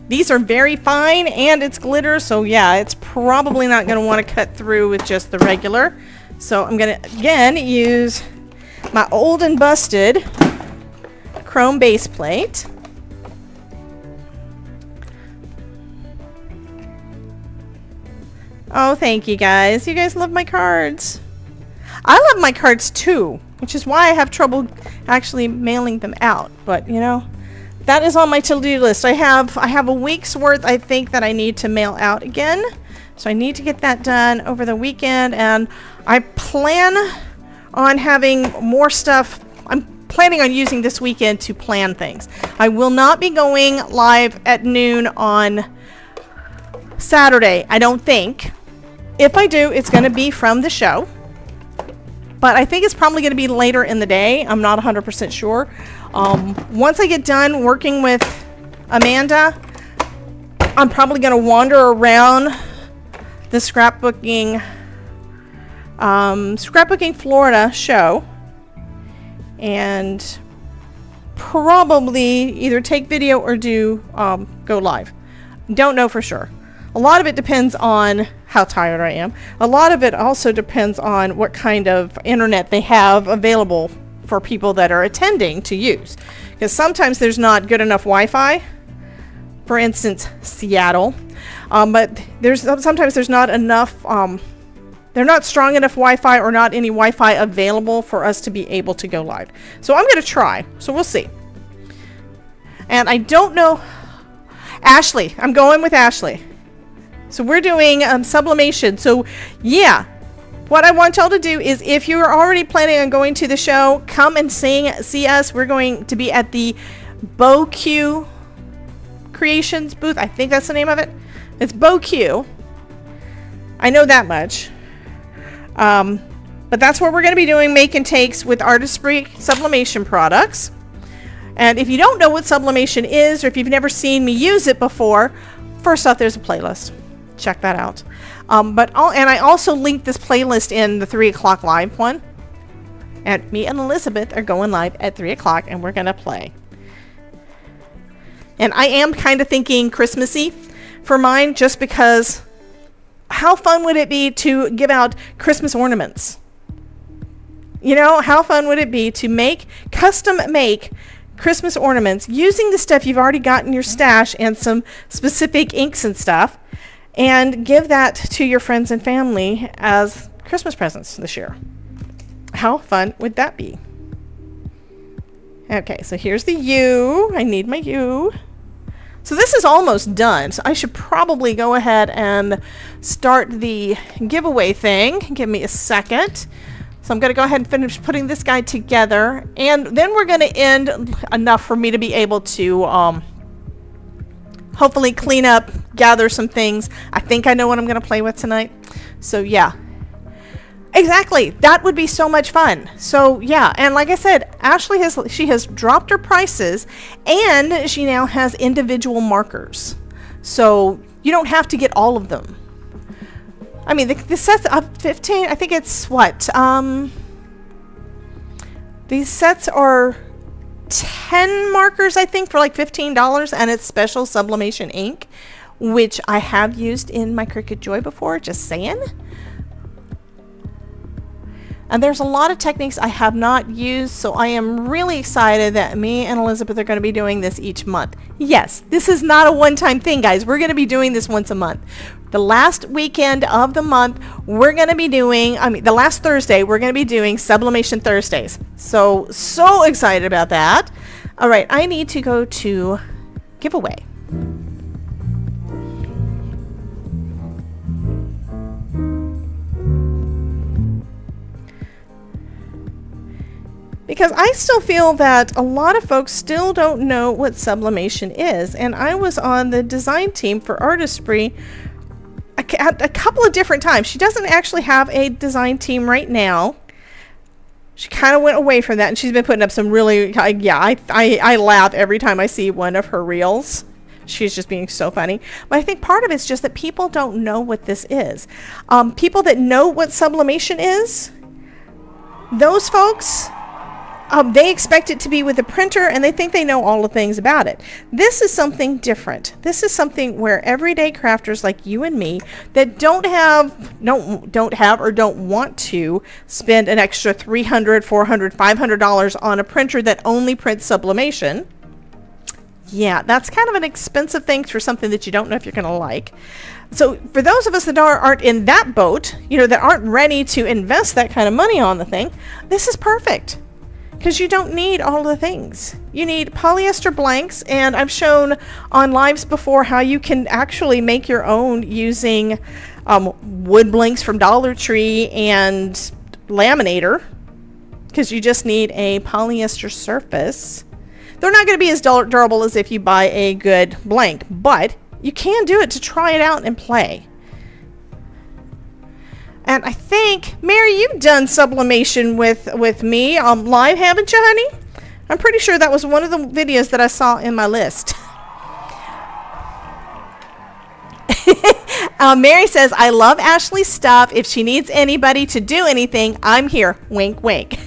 A: These are very fine and it's glitter, so yeah, it's probably not gonna want to cut through with just the regular. So I'm gonna again use my old and busted chrome base plate. Oh, thank you guys. You guys love my cards. I love my cards too, which is why I have trouble actually mailing them out. But you know, that is on my to-do list. I have a week's worth, I think, that I need to mail out again. So I need to get that done over the weekend, and I plan on having more stuff. I'm planning on using this weekend to plan things. I will not be going live at noon on Saturday, I don't think. If I do, it's going to be from the show. But I think it's probably going to be later in the day. I'm not 100% sure. Once I get done working with Amanda, I'm probably going to wander around the Scrapbooking Florida show and probably either take video or do go live. Don't know for sure. A lot of it depends on how tired I am. A lot of it also depends on what kind of internet they have available for people that are attending to use. Because sometimes there's not good enough Wi-Fi. For instance, Seattle. But sometimes there's not enough, they're not strong enough Wi-Fi or not any Wi-Fi available for us to be able to go live. So I'm going to try. So we'll see. And I don't know. Ashley. I'm going with Ashley. So we're doing sublimation. So yeah, what I want y'all to do is, if you're already planning on going to the show, come and see us. We're going to be at the BoQ Creations booth. I think that's the name of it. It's BoQ. I know that much. But that's where we're going to be doing make and takes with artistry sublimation products. And if you don't know what sublimation is, or if you've never seen me use it before, first off, there's a playlist. Check that out. And I also linked this playlist in the 3 o'clock live one. And me and Elizabeth are going live at 3 o'clock, and we're going to play. And I am kind of thinking Christmassy for mine, just because how fun would it be to give out Christmas ornaments? You know, how fun would it be to custom make Christmas ornaments using the stuff you've already got in your stash and some specific inks and stuff, and give that to your friends and family as Christmas presents this year. How fun would that be? Okay, so here's the U. I need my U. So this is almost done, so I should probably go ahead and start the giveaway thing. Give me a second. So I'm going to go ahead and finish putting this guy together, and then we're going to end enough for me to be able to hopefully clean up, gather some things. I think I know what I'm going to play with tonight. So yeah. Exactly. That would be so much fun. So yeah, and like I said, Ashley has dropped her prices, and she now has individual markers. So you don't have to get all of them. I mean, the sets of 15, I think it's what? These sets are 10 markers, I think, for like $15, and it's special sublimation ink, which I have used in my Cricut Joy before, just saying. And there's a lot of techniques I have not used, so I am really excited that me and Elizabeth are going to be doing this each month. Yes, this is not a one-time thing, guys. We're going to be doing this once a month. The last weekend of the month, we're going to be doing, the last Thursday, we're going to be doing Sublimation Thursdays. So excited about that. All right, I need to go to giveaway. Because I still feel that a lot of folks still don't know what sublimation is. And I was on the design team for Artistry a couple of different times. She doesn't actually have a design team right now. She kind of went away from that, and she's been putting up some really, I laugh every time I see one of her reels. She's just being so funny. But I think part of it's just that people don't know what this is. People that know what sublimation is, those folks, they expect it to be with a printer, and they think they know all the things about it. This is something different. This is something where everyday crafters like you and me that don't have or don't want to spend an extra $300, $400, $500 on a printer that only prints sublimation. Yeah, that's kind of an expensive thing for something that you don't know if you're going to like. So for those of us that aren't in that boat, that aren't ready to invest that kind of money on the thing, this is perfect. Because you don't need all the things. You need polyester blanks, and I've shown on lives before how you can actually make your own using wood blanks from Dollar Tree and laminator, because you just need a polyester surface. They're not going to be as durable as if you buy a good blank, but you can do it to try it out and play. And I think, Mary, you've done sublimation with me live, haven't you, honey? I'm pretty sure that was one of the videos that I saw in my list. Mary says, I love Ashley's stuff. If she needs anybody to do anything, I'm here. Wink, wink.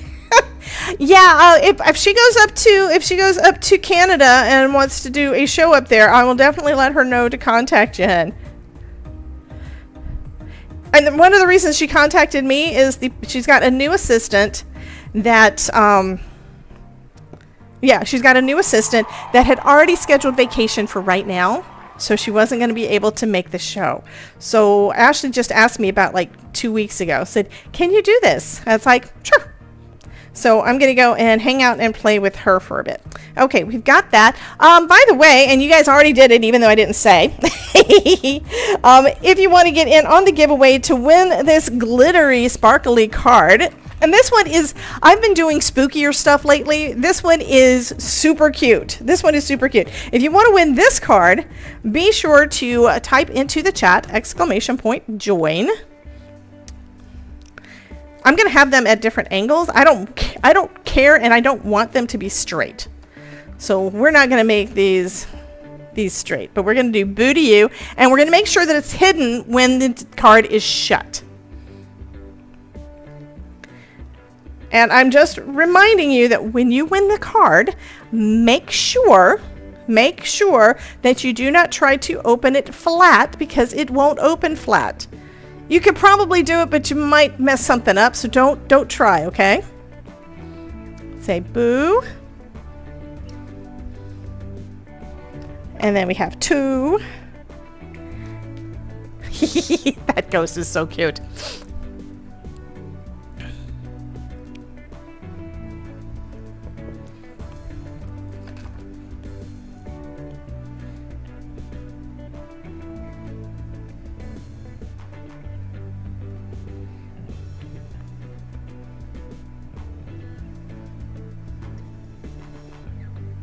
A: Yeah, if she goes up to Canada and wants to do a show up there, I will definitely let her know to contact you, hun. And one of the reasons she contacted me is she's got a new assistant that, she's got a new assistant that had already scheduled vacation for right now. So she wasn't going to be able to make the show. So Ashley just asked me about like 2 weeks ago, said, can you do this? And it's like, sure. So I'm going to go and hang out and play with her for a bit. Okay, we've got that. By the way, and you guys already did it even though I didn't say, if you want to get in on the giveaway to win this glittery, sparkly card, and this one is, I've been doing spookier stuff lately. This one is super cute. This one is super cute. If you want to win this card, be sure to type into the chat, !join. I'm going to have them at different angles. I don't care, and I don't want them to be straight. So we're not going to make these straight, but we're going to do boo to you, and we're going to make sure that it's hidden when the card is shut. And I'm just reminding you that when you win the card, make sure that you do not try to open it flat, because it won't open flat. You could probably do it, but you might mess something up, so don't try, okay? Say boo. And then we have 2. That ghost is so cute.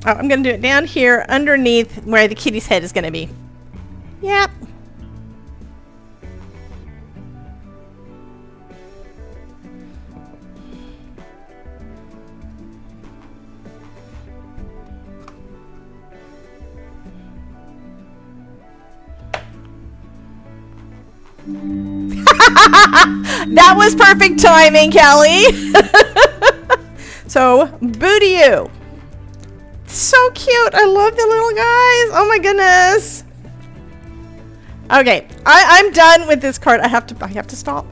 A: Oh, I'm going to do it down here underneath where the kitty's head is going to be. Yep. That was perfect timing, Kelly. So, boo to you. So cute. I love the little guys. Oh my goodness. Okay, I'm done with this card. I have to stop.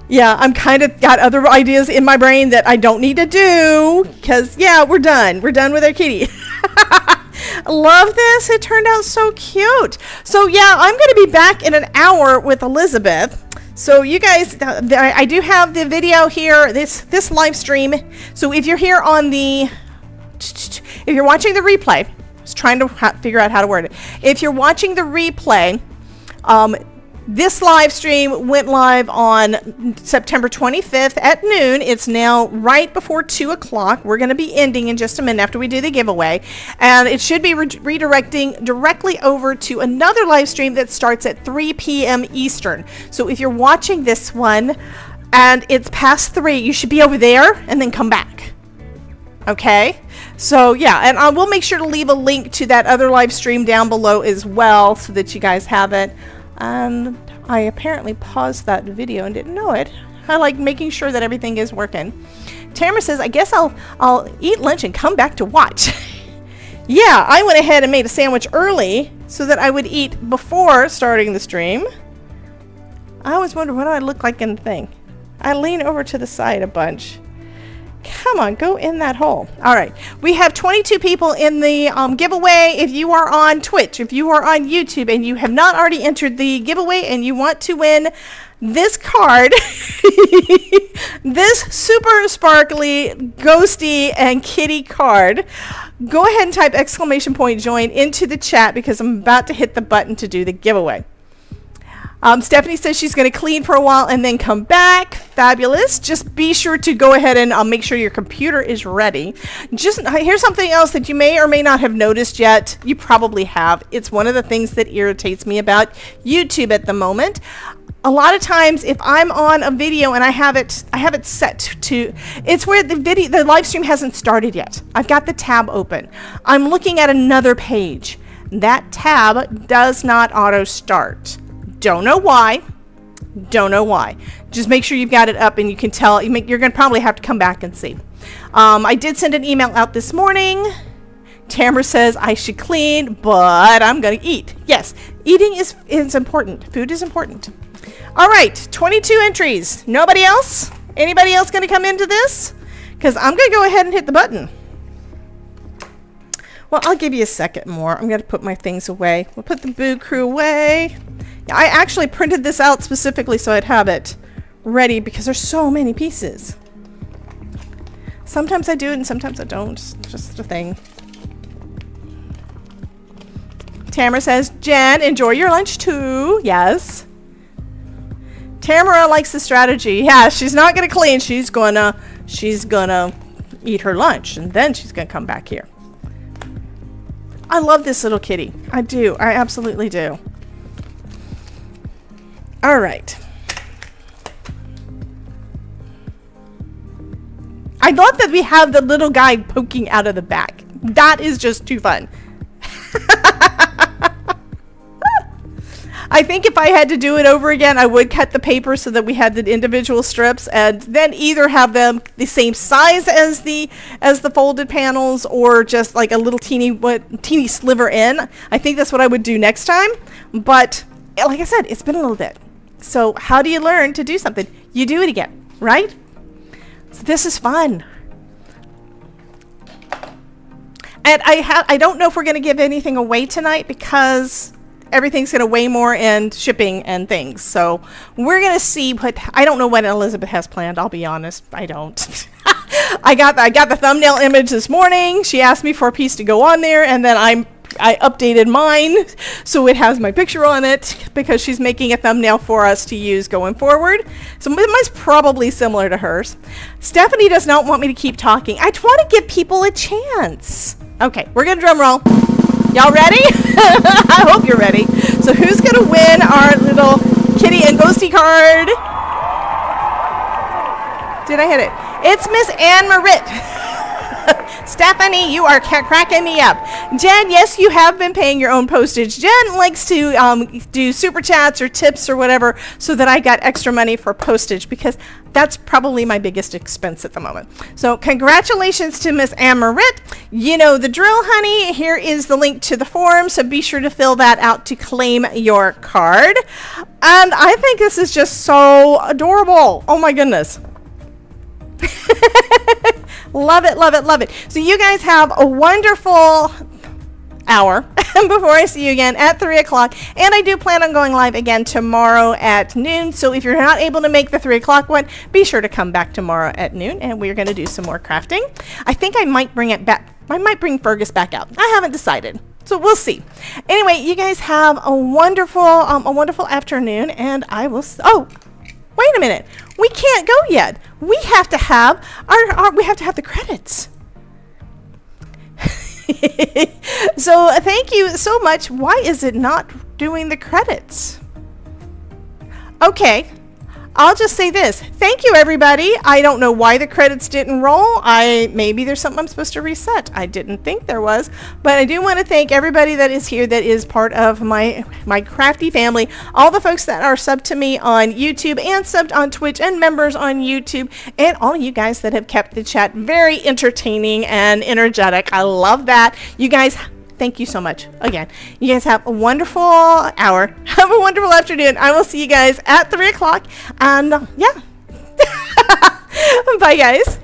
A: Yeah, I'm kind of got other ideas in my brain that I don't need to do because yeah, we're done. We're done with our kitty. I love this. It turned out so cute. So yeah, I'm going to be back in an hour with Elizabeth. So you guys, I do have the video here, this live stream. So if you're here on the, if you're watching the replay, I was trying to figure out how to word it. If you're watching the replay, this live stream went live on September 25th at noon. It's now right before 2 o'clock. We're going to be ending in just a minute after we do the giveaway. And it should be redirecting directly over to another live stream that starts at 3 p.m. Eastern. So if you're watching this one and it's past 3, you should be over there and then come back. Okay? So yeah, and I will make sure to leave a link to that other live stream down below as well so that you guys have it. And I apparently paused that video and didn't know it. I like making sure that everything is working. Tamara says, I guess I'll eat lunch and come back to watch. Yeah, I went ahead and made a sandwich early so that I would eat before starting the stream. I always wonder what do I look like in the thing. I lean over to the side a bunch. Come on, go in that hole. All right, we have 22 people in the giveaway. If you are on Twitch, if you are on YouTube, and you have not already entered the giveaway and you want to win this card, this super sparkly, ghosty, and kitty card, go ahead and type !join into the chat because I'm about to hit the button to do the giveaway. Stephanie says she's going to clean for a while and then come back. Fabulous. Just be sure to go ahead and make sure your computer is ready. Just here's something else that you may or may not have noticed yet. You probably have. It's one of the things that irritates me about YouTube at the moment. A lot of times if I'm on a video and I have it set to, it's where the live stream hasn't started yet. I've got the tab open. I'm looking at another page. That tab does not auto start. Don't know why. Don't know why. Just make sure you've got it up and you can tell. You're going to probably have to come back and see. I did send an email out this morning. Tamara says I should clean, but I'm going to eat. Yes, eating is important. Food is important. All right, 22 entries. Nobody else? Anybody else going to come into this? Because I'm going to go ahead and hit the button. Well, I'll give you a second more. I'm going to put my things away. We'll put the Boo Crew away. I actually printed this out specifically so I'd have it ready because there's so many pieces. Sometimes I do it and sometimes I don't. It's just a thing. Tamara says, Jen, enjoy your lunch too. Yes. Tamara likes the strategy. Yeah, she's not going to clean. She's gonna eat her lunch and then she's going to come back here. I love this little kitty. I do. I absolutely do. All right. I love that we have the little guy poking out of the back. That is just too fun. I think if I had to do it over again, I would cut the paper so that we had the individual strips and then either have them the same size as the folded panels or just like a little teeny sliver in. I think that's what I would do next time. But like I said, it's been a little bit. So how do you learn to do something? You do it again, right? So this is fun. And I don't know if we're going to give anything away tonight because everything's going to weigh more in shipping and things. So we're going to see I don't know what Elizabeth has planned. I'll be honest. I don't. I got the thumbnail image this morning. She asked me for a piece to go on there and then I updated mine so it has my picture on it because she's making a thumbnail for us to use going forward. So mine's probably similar to hers. Stephanie does not want me to keep talking. I want to give people a chance. Okay, we're going to drum roll. Y'all ready? I hope you're ready. So who's going to win our little kitty and ghosty card? Did I hit it? It's Miss Anne Marit. Stephanie, you are cracking me up. Jen, yes, you have been paying your own postage. Jen likes to do super chats or tips or whatever so that I got extra money for postage because that's probably my biggest expense at the moment. So congratulations to Miss Amarit. You know the drill, honey. Here is the link to the form, so be sure to fill that out to claim your card. And I think this is just so adorable. Oh my goodness. Love it, love it, love it. So you guys have a wonderful hour before I see you again at 3 o'clock. And I do plan on going live again tomorrow at noon. So if you're not able to make the 3 o'clock one, be sure to come back tomorrow at noon and we're going to do some more crafting. I think I might bring it back. I might bring Fergus back out. I haven't decided. So we'll see. Anyway, you guys have a wonderful afternoon and I will. Oh, wait a minute. We can't go yet. We have to have we have to have the credits. So thank you so much. Why is it not doing the credits? Okay, I'll just say this. Thank you, everybody. I don't know why the credits didn't roll. Maybe there's something I'm supposed to reset. I didn't think there was, but I do want to thank everybody that is here that is part of my crafty family. All the folks that are subbed to me on YouTube and subbed on Twitch and members on YouTube, and all of you guys that have kept the chat very entertaining and energetic. I love that. You guys, thank you so much. Again, you guys have a wonderful hour. Have a wonderful afternoon. I will see you guys at 3 o'clock. And yeah. Bye, guys.